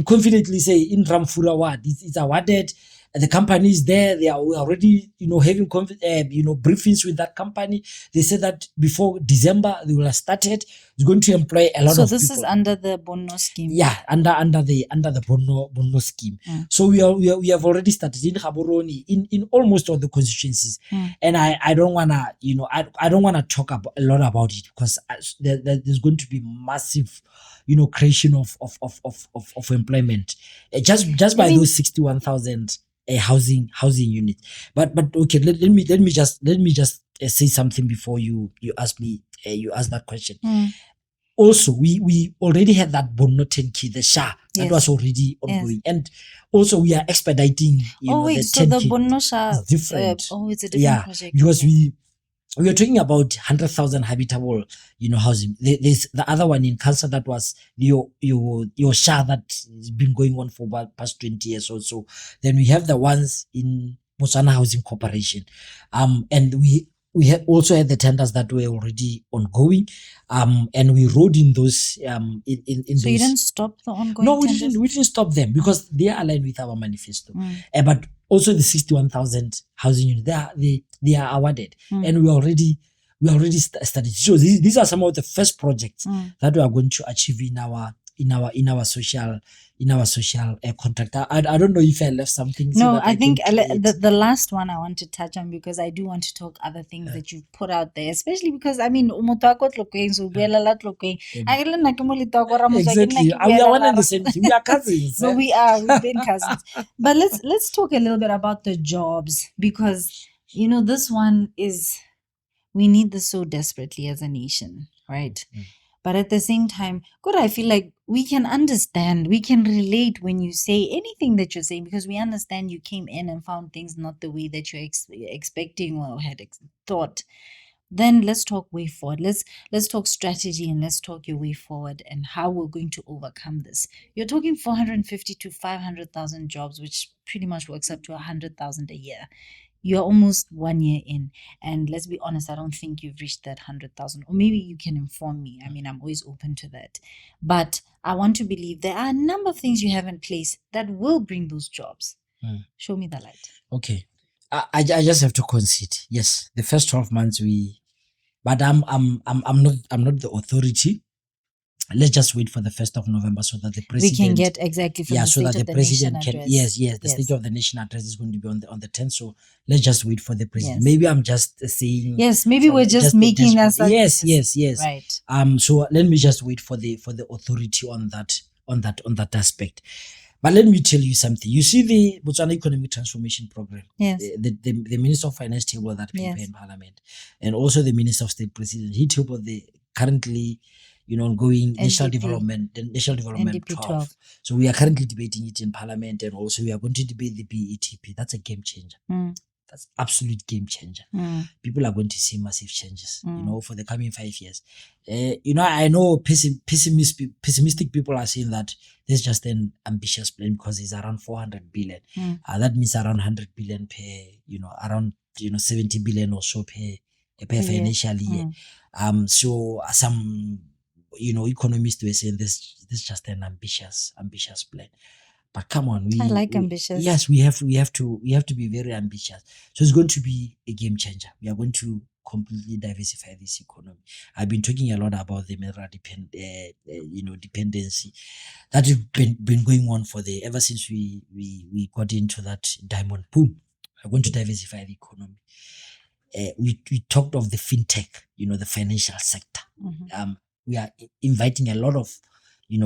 confidently say in Ramfura Ward, it's awarded. The company is there. They are already, having briefings with that company. They said that before December they will have started. It's going to employ a lot of people. So this is under the Bono scheme. Yeah, under the Bono scheme. So we have already started in Gaborone, in almost all the constituencies. And I don't wanna I don't wanna talk a lot about it, because there's going to be massive creation of employment just by those 61,000 housing unit. But okay, let me just say something before you ask that question. Also, we already had that Bono 10K, the SHA, that was already ongoing. And also we are expediting the 10K. So the Bono SHA is different. It's a different project. Because we are talking about 100,000 habitable, housing. There's the other one in Cancer that was your SHA that has been going on for about past 20 years or so. Then we have the ones in Botswana Housing Corporation. And we also had the tenders that were already ongoing, and we rode in those in So those. you didn't stop the ongoing No, we tenders? didn't stop them because they are aligned with our manifesto. But also the 61,000 housing units, they are awarded, and we already started. So these are some of the first projects that we are going to achieve in our social contract. I don't know if I left something. No, I think the last one I want to touch on, because I do want to talk other things that you've put out there, especially because I mean Tlokweng, so buela la Tlokweng. Exactly. We are one and the same thing. We are cousins. No, we've been cousins. But let's talk a little bit about the jobs, because this one is, we need this so desperately as a nation, right? But at the same time, God, I feel like we can understand, we can relate when you say anything that you're saying, because we understand you came in and found things not the way that you're expecting or had thought. Then let's talk way forward. Let's talk strategy, and let's talk your way forward and how we're going to overcome this. You're talking 450 to 500,000 jobs, which pretty much works up to 100,000 a year. You're almost 1 year in, and let's be honest, I don't think you've reached that 100,000, or maybe you can inform me. I mean, I'm always open to that, but I want to believe there are a number of things you have in place that will bring those jobs. Show me the light. Okay, I just have to concede. Yes, the first 12 months but I'm not the authority. Let's just wait for the 1st of November so that the president, we can get exactly from the so State that of the the president Nation can address. the State of the Nation address is going to be on the 10th. So let's just wait for the president. Yes. Maybe I'm just saying. Yes, maybe we're just making that. Yes. Right. So let me just wait for the authority on that aspect. But let me tell you something. You see the Botswana Economic Transformation Program. Yes. The Minister of Finance tabled that paper in Parliament, and also the Minister of State President, he tabled the currently ongoing National Development NDP 12. So we are currently debating it in Parliament, and also we are going to debate the BETP. That's a game changer. That's absolute game changer. People are going to see massive changes, for the coming 5 years. I know pessimistic people are saying that there's just an ambitious plan because it's around 400 billion. That means around 100 billion per, around 70 billion or so per financial year. So some economists were saying this is just an ambitious plan. But come on, I like ambitious. Yes, we have to be very ambitious. So it's going to be a game changer. We are going to completely diversify this economy. I've been talking a lot about the mineral dependency that has been going on ever since we got into that diamond boom. We're going to diversify the economy. We talked of the fintech, the financial sector. We are inviting a lot of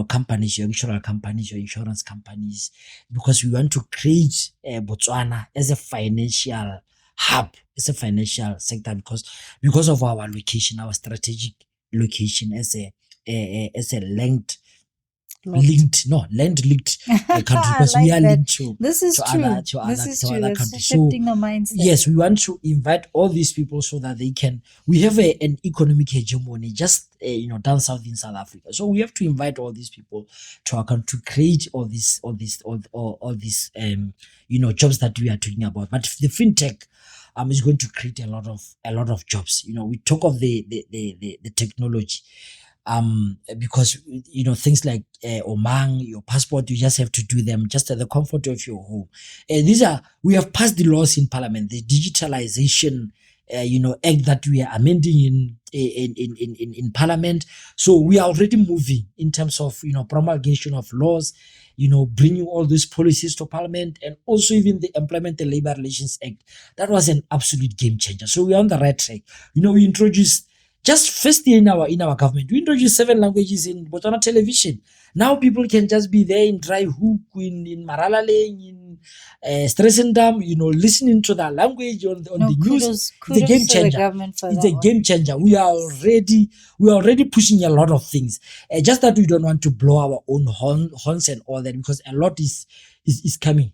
companies, your insurance companies, your insurance companies, because we want to create Botswana as a financial hub, as a financial sector, because of our location, our strategic location as a land linked country, because we are linked to other countries. Shifting the mindset. Yes, we want to invite all these people so that we have an economic hegemony just down south in South Africa. So we have to invite all these people to our country to create all these jobs that we are talking about. But the fintech is going to create a lot of jobs. We talk of the technology. Because things like Omang, your passport, you just have to do them just at the comfort of your home. We have passed the laws in Parliament, the digitalization act that we are amending in Parliament. So we are already moving in terms of promulgation of laws, bringing all these policies to Parliament, and also even the Employment and Labor Relations Act. That was an absolute game changer. So we are on the right track. We introduced. Just first year in our government, we introduced 7 languages in Botswana television. Now people can just be there in Dry Hook, in Maralale, in Stressendam, listening to that language on the news. It's a game changer. It's a game changer. We are already pushing a lot of things. Just that we don't want to blow our own horns and all that, because a lot is coming.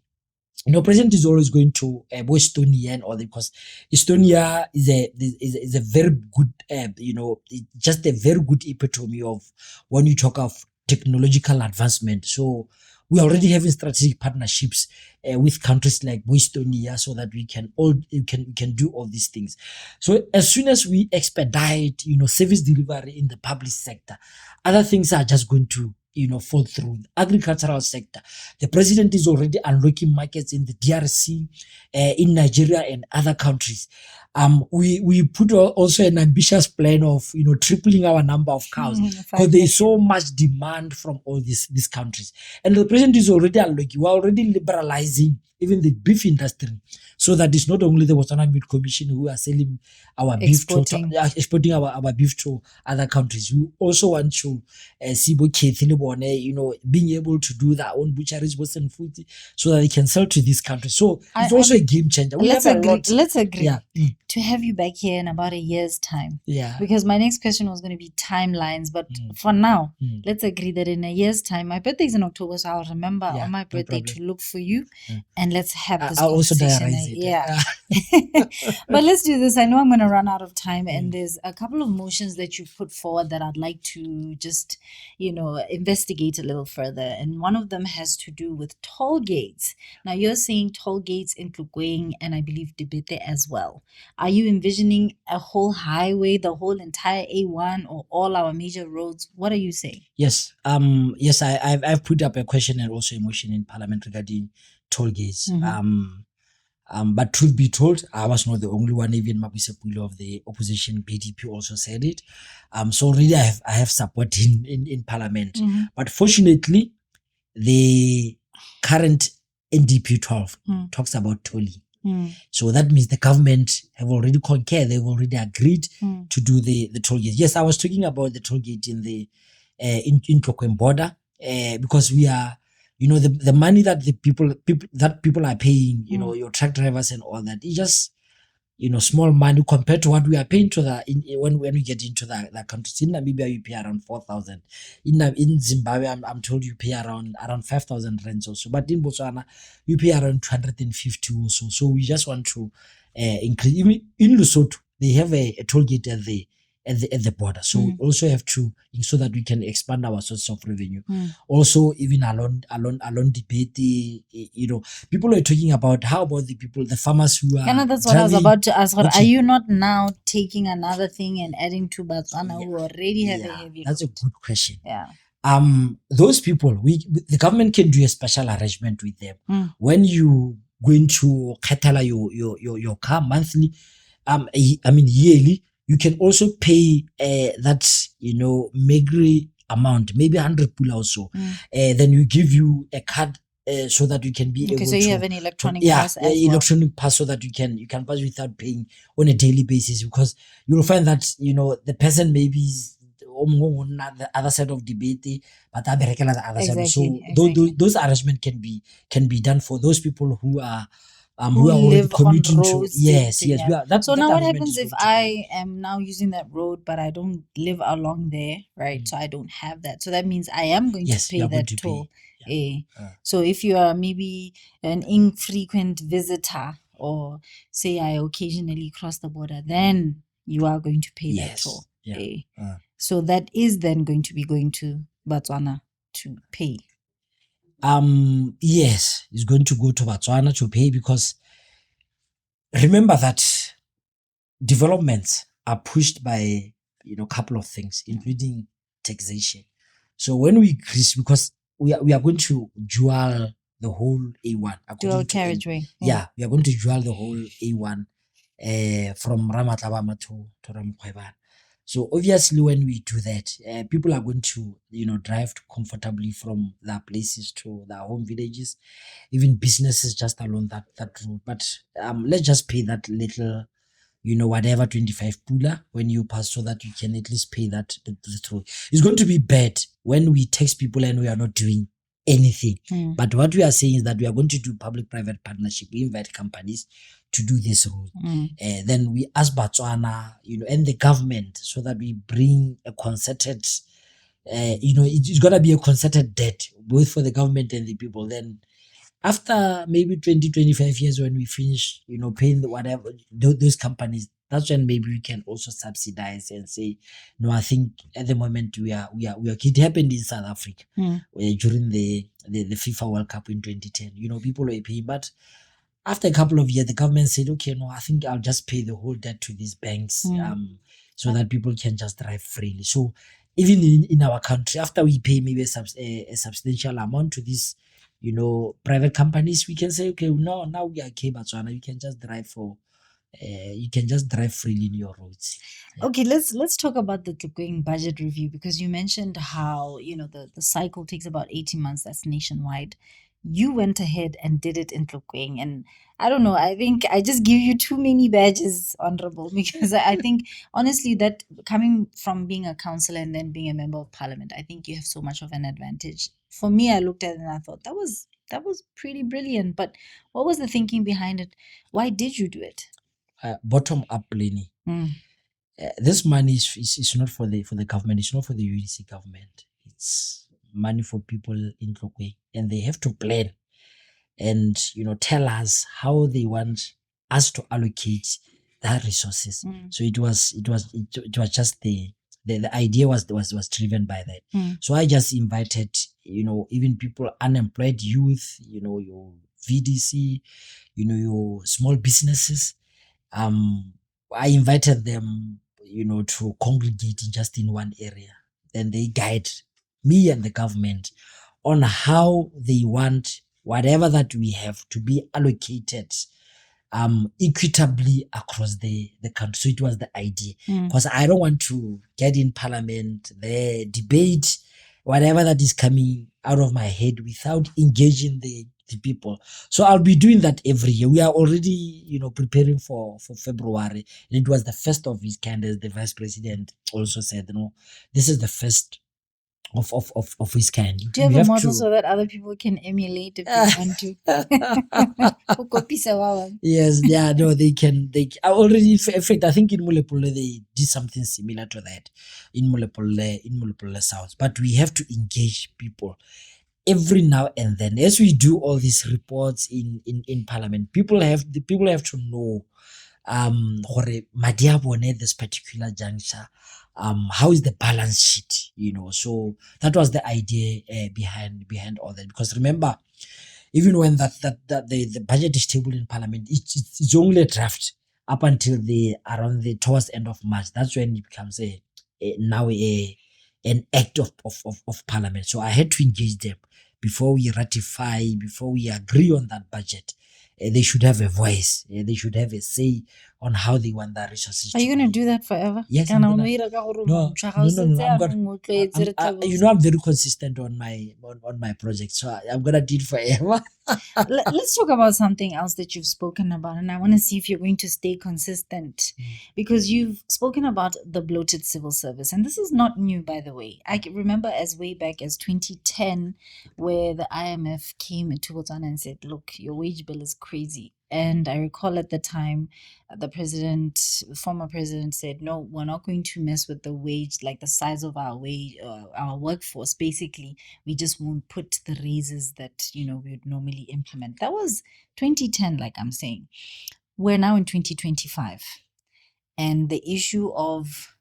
President is always going to Estonia and all that, because Estonia is a very good, just a very good epitome of when you talk of technological advancement. So we are already having strategic partnerships with countries like Estonia, so that we can do all these things. So as soon as we expedite, service delivery in the public sector, other things are just going to fall through. The agricultural sector, the president is already unlocking markets in the DRC, in Nigeria and other countries. We put also an ambitious plan of tripling our number of cows, because there is so much demand from all these countries, and the president is already unlocking. We're already liberalizing even the beef industry, so that it's not only the Botswana Meat Commission who are selling our beef exporting our beef to other countries. We also want to see Cathy Malejane, being able to do their own butcheries, Western food, so that they can sell to these countries. So it's also a game changer. Let's agree Yeah. to have you back here in about a year's time. Yeah. Because my next question was going to be timelines, but for now, let's agree that in a year's time, my birthday is in October, so I'll remember on my birthday to look for you, and let's have this I'll also conversation. diarize it. Yeah. But let's do this. I know I'm going to run out of time, and there's a couple of motions that you put forward that I'd like to just, investigate a little further. And one of them has to do with toll gates. Now, you're saying toll gates in Tlokweng and I believe Dibete as well. Are you envisioning a whole highway, the whole entire A1 or all our major roads? What are you saying? Yes. Yes, I've put up a question and also a motion in Parliament regarding toll gates. But truth be told, I was not the only one. Even Mabusepule of the opposition BDP also said it. So already I have support in Parliament. But fortunately, the current NDP 12 talks about tolling. So that means the government have already concurred. They've already agreed to do the toll gate. Yes, I was talking about the toll gate in the in Tlokweng Border, because we are, the money that people are paying, your truck drivers and all that, it's just, small money compared to what we are paying to when we get into the countries. In Namibia, you pay around 4,000. In Zimbabwe, I'm told you pay around 5,000 rands also. But in Botswana, you pay around 250 also. So we just want to increase. Even in Lesotho, they have a toll gate at the border. So we also have to, so that we can expand our source of revenue. Also, even along Dibete, people are talking about, how about the farmers who are. And that's what I was about to ask. Are you not now taking another thing and adding to Botswana who already have a heavy That's load? a good question. Yeah. Those people, the government can do a special arrangement with them. When you going to Katala your car monthly, yearly, you can also pay that meagre amount, maybe 100 pula or so. Then we give you a card so that you can be able to. So you have an electronic pass as well. Electronic pass, so that you can pass without paying on a daily basis, because you will find that the person maybe is on the other side of Dibete, but the other side. So those arrangements can be done for those people who are live commuting on to. roads. Yes. So now what happens if I am now using that road, but I don't live along there, right? So I don't have that. So that means I am going to pay that toll. So if you are maybe an infrequent visitor, or say I occasionally cross the border, then you are going to pay that toll. So that is then going to be going to Botswana to pay. Yes, it's going to go to Botswana to pay, because remember that developments are pushed by a couple of things, including taxation. So when we increase, because we are going to dual the whole A1, dual carriageway. We are going to dual the whole A1 from Ramatlabama to Ramkhwebane. So obviously, when we do that, people are going to, drive comfortably from their places to their home villages, even businesses just along that road. But let's just pay that little, whatever 25 pula when you pass, so that you can at least pay that the road. It's going to be bad when we tax people and we are not doing anything. But what we are saying is that we are going to do public-private partnership. We invite companies to do this road. Then we ask Botswana, and the government, so that we bring a concerted, it's going to be a concerted debt, both for the government and the people. Then after maybe 20-25 years, when we finish, paying whatever, those companies, that's when maybe we can also subsidize and say, no, I think at the moment we are it happened in South Africa during the the FIFA World Cup in 2010. People were paying, but after a couple of years, the government said, okay, no, I think I'll just pay the whole debt to these banks, so that people can just drive freely. So even in our country, after we pay maybe a substantial amount to these, private companies, we can say, okay, no, now we are okay, Botswana, you can just drive freely in your roads. Yeah. Okay, let's talk about the Tlokweng budget review, because you mentioned how the cycle takes about 18 months. That's nationwide. You went ahead and did it in Tlokweng, and I don't know, I think I just give you too many badges, Honorable, because I think honestly that coming from being a councillor and then being a member of parliament, I think you have so much of an advantage. For me, I looked at it and I thought that was pretty brilliant. But what was the thinking behind it? Why did you do it? Bottom up planning. This money is not for the government. It's not for the UDC government. It's money for people in Tlokweng, and they have to plan and tell us how they want us to allocate their resources. So it was just the idea was driven by that. So I just invited even people, unemployed youth, your VDC, your small businesses. I invited them to congregate just in one area. Then they guide me and the government on how they want whatever that we have to be allocated equitably across the country. So it was the idea, because I don't want to get in parliament, the debate, whatever that is coming out of my head without engaging the people. So I'll be doing that every year. We are already preparing for February, and it was the first of its kind, as the vice president also said. This is the first of his kind. Do you have a model so that other people can emulate if they want to? Yes, yeah, no, they can. They already, in fact, I think in Mulepole they did something similar to that in Mulepole South. But we have to engage people every now and then, as we do all these reports in parliament. People have to know at this particular juncture, how is the balance sheet, so that was the idea behind all that. Because remember, even when the budget is tabled in parliament, it's only a draft up until towards the end of March. That's when it becomes an act of parliament. So I had to engage them before we ratify, before we agree on that budget. They should have a voice. They should have a say on how they want their resources. Are you going to do that forever? Yes. No. I'm very consistent on my project, so I'm gonna do it forever. Let's talk about something else that you've spoken about, and I want to see if you're going to stay consistent, because you've spoken about the bloated civil service, and this is not new, by the way. I can remember as way back as 2010, where the IMF came to Botswana and said, "Look, your wage bill is crazy." And I recall at the time, the former president said, "No, we're not going to mess with the wage, like the size of our wage, our workforce. Basically, we just won't put the raises that we would normally implement." That was 2010, like I'm saying. We're now in 2025, and the issue of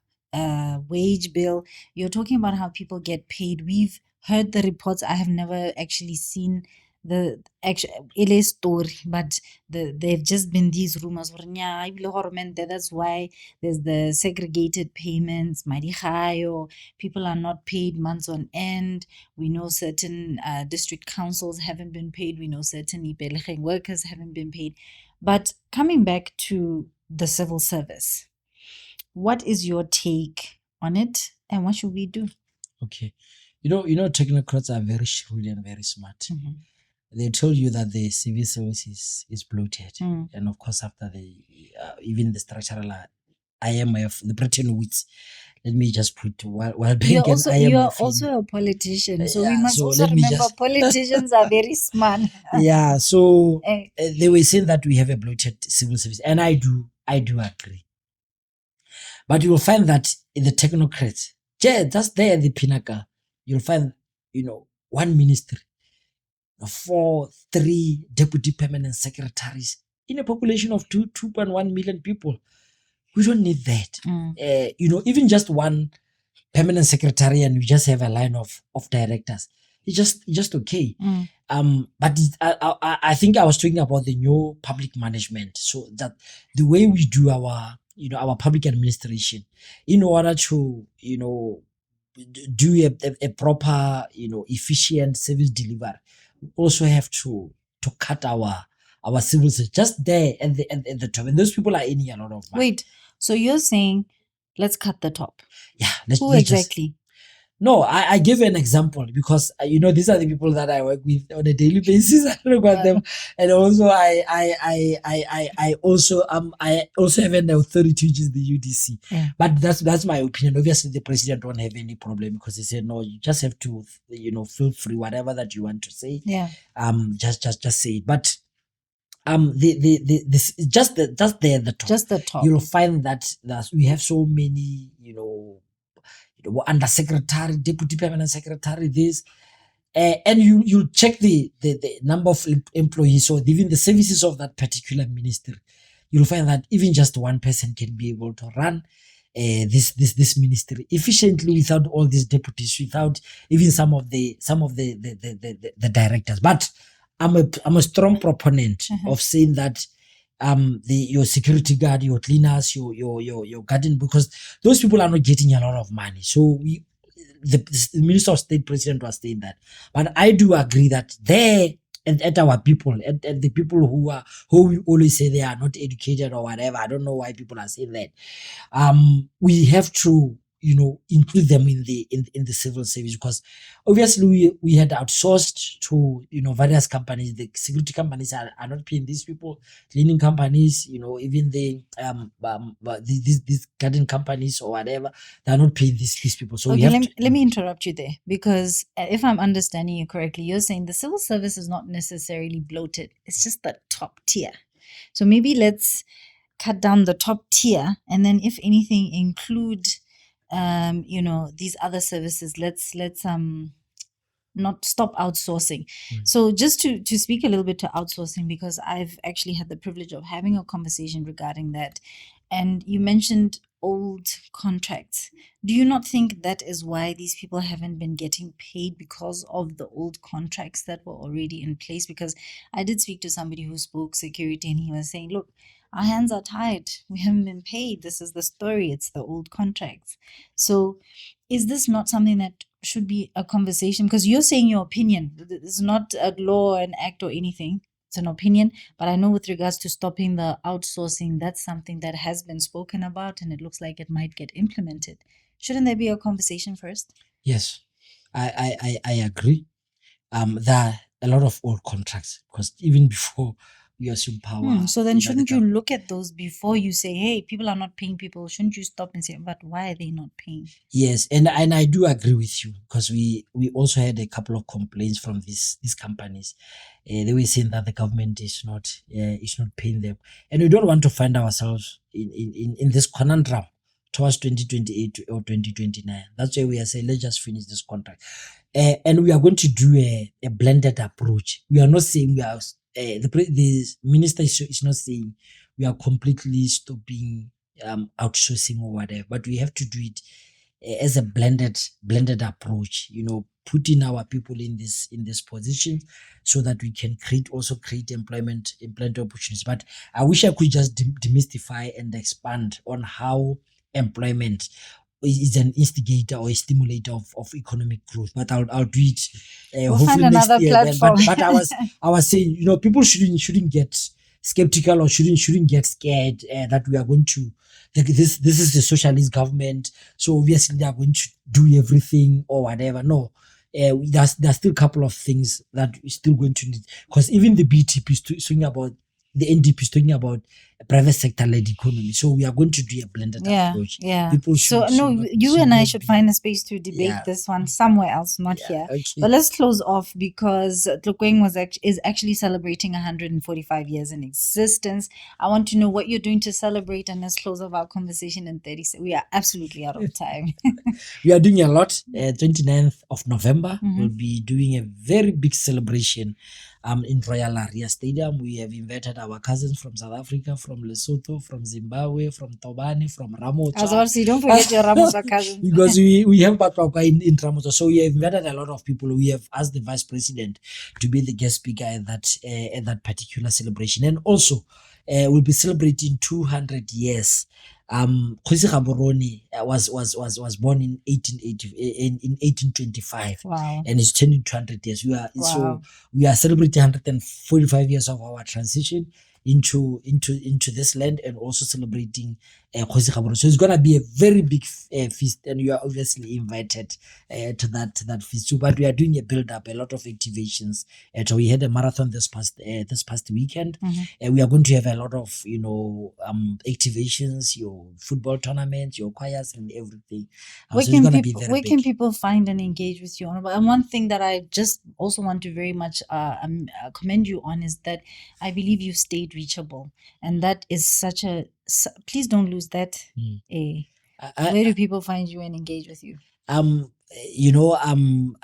wage bill, you're talking about how people get paid. We've heard the reports. I have never actually seen the actual LA story, but they've just been these rumors. That's why there's the segregated payments. People are not paid months on end. We know certain district councils haven't been paid. We know certain workers haven't been paid. But coming back to the civil service, what is your take on it, and what should we do? Okay, technocrats are very shrewd and very smart. They told you that the civil service is bloated, and of course after even the structural IMF, the Bretton Woods. Let me just put World Bank and IMF. You are also a politician, so we must also remember politicians are very smart. Yeah, so they were saying that we have a bloated civil service, and I do agree. But you will find that in the technocrats, just there at the pinnacle, you'll find one ministry, 3 deputy permanent secretaries in a population of 2.1 million people. We don't need that. Even just one permanent secretary, and we just have a line of directors. it's just okay. But I think I was talking about the new public management, so that the way we do our public administration, in order to do a proper efficient service delivery, we also have to cut our civil service just there at the top, and those people are earning a lot of money. Wait, so you're saying let's cut the top? Yeah. Who exactly? No, I give an example because these are the people that I work with on a daily basis. I look at them, and also I also have an authority, which is the UDC. Yeah. But that's my opinion. Obviously, the president won't have any problem because he said no. You just have to feel free, whatever that you want to say. Yeah. Just say it. But this just there at the top. Just the top. You'll find that we have so many undersecretary, deputy permanent secretary, this, and you check the number of employees, so even the services of that particular ministry, you'll find that even just one person can be able to run this ministry efficiently without all these deputies, without even some of the directors. But I'm a strong proponent of saying that your security guard, your cleaners, your garden, because those people are not getting a lot of money. So the Minister of State President was saying that. But I do agree that there at our people, at the people who we always say they are not educated or whatever, I don't know why people are saying that. We have to include them in the civil service, because obviously we had outsourced to various companies. The security companies are not paying these people, cleaning companies, even the these garden companies or whatever, they are not paying these people. So okay, let me interrupt you there, because if I'm understanding you correctly, you're saying the civil service is not necessarily bloated, it's just the top tier. So maybe let's cut down the top tier, and then if anything include these other services. Let's not stop outsourcing. So just to speak a little bit to outsourcing, because I've actually had the privilege of having a conversation regarding that, and you mentioned old contracts. Do you not think that is why these people haven't been getting paid, because of the old contracts that were already in place? Because I did speak to somebody who spoke security, and he was saying, look, our hands are tied. We haven't been paid. This is the story. It's the old contracts. So is this not something that should be a conversation? Because you're saying your opinion. It's not a law, an act or anything. It's an opinion. But I know with regards to stopping the outsourcing, that's something that has been spoken about, and it looks like it might get implemented. Shouldn't there be a conversation first? Yes, I agree. There are a lot of old contracts, because even before we assume power. So then shouldn't you look at those before you say, hey, people are not paying people? Shouldn't you stop and say, but why are they not paying? Yes, and I do agree with you, because we also had a couple of complaints from these companies. They were saying that the government is not paying them, and we don't want to find ourselves in this conundrum towards 2028 or 2029. That's why we are saying, let's just finish this contract, and we are going to do a blended approach. We are not saying we are. The minister is not saying we are completely stopping outsourcing or whatever, but we have to do it as a blended approach. Putting our people in this position so that we can create employment opportunities. But I wish I could just demystify and expand on how employment is an instigator or a stimulator of economic growth. But I'll do it we'll hopefully find next another year. platform. But I was saying, people shouldn't get skeptical or shouldn't get scared that we are going to this is the socialist government, so obviously they are going to do everything or whatever. No. There's still a couple of things that we're still going to need, because even the BTP is talking about, the NDP is talking about a private sector-led economy. So we are going to do a blended approach. Yeah. People you and I should find a space to debate this one somewhere else, not here. Okay. But let's close off, because Tlokweng is actually celebrating 145 years in existence. I want to know what you're doing to celebrate, and let's close off our conversation in 30 seconds. We are absolutely out of time. We are doing a lot. 29th of November, we'll be doing a very big celebration in Royal Area Stadium. We have invited our cousins from South Africa, from from Lesotho, from Zimbabwe, from Tobani, from Ramotswa. I was about to say, don't forget your Ramotswa cousins. Because we have Batwaka in Ramotswa. So we have invited a lot of people. We have asked the vice president to be the guest speaker at that particular celebration. And also, we'll be celebrating 200 years. Kgosi Gaborone was born in 1825. Wow. And he's turning 200 years. So we are celebrating 145 years of our transition into this land, and also celebrating Kgosi Gaborone. So it's gonna be a very big feast, and you are obviously invited to that feast too. But we are doing a build up, a lot of activations. So we had a marathon this past weekend, and we are going to have a lot of activations, your football tournaments, your choirs, and everything. Where So it's gonna be very where big. can people find and engage with you? And one thing that I just also want to very much commend you on is that I believe you stayed reachable, and that is such a please don't lose that. Where do people find you and engage with you?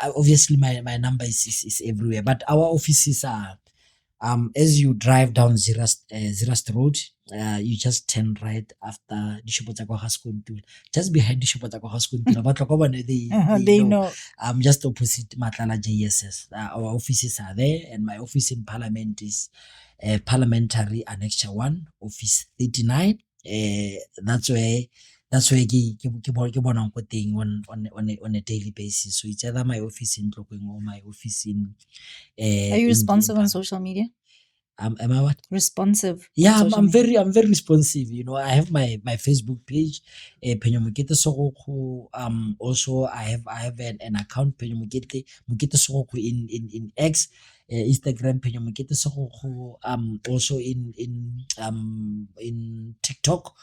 Obviously my number is everywhere, but our offices are as you drive down Zirast Road, you just turn right after Dishopo tsa kwa Gaskontula, just behind Dishopo tsa kwa Gaskontula. But They know. Just opposite Matlala JSS. Our offices are there, and my office in Parliament is Parliamentary Annexure 1, Office 39. That's where ke bonang ko teng on a daily basis. So it's either my office in Tlokweng or my office in. Are you responsive on social media? Am I what? Responsive. Yeah, on social I'm media? very responsive. I have my Facebook page, Phenyo Mokete Segokgo. Also I have an account, Phenyo Mokete Segokgo in X, Instagram, Phenyo Mokete Segokgo. Also in TikTok,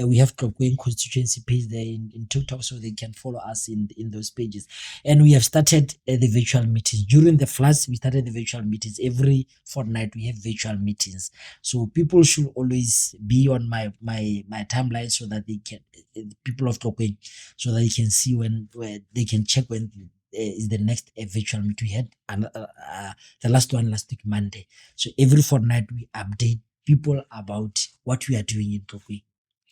we have Tlokweng Constituency page there in TikTok, so they can follow us in those pages. And we have started the virtual meetings during the floods. We started the virtual meetings every fortnight. We have virtual meetings, so people should always be on my timeline, so that they can, people of Tlokweng, so that they can see where they can check when is the next virtual meet. We had the last one last week Monday. So every fortnight we update people about what we are doing in Tlokweng.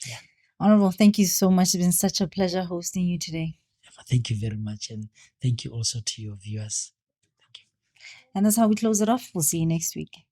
Yeah. Honorable, thank you so much. It's been such a pleasure hosting you today. Thank you very much, and thank you also to your viewers. Thank you. And that's how we close it off. We'll see you next week.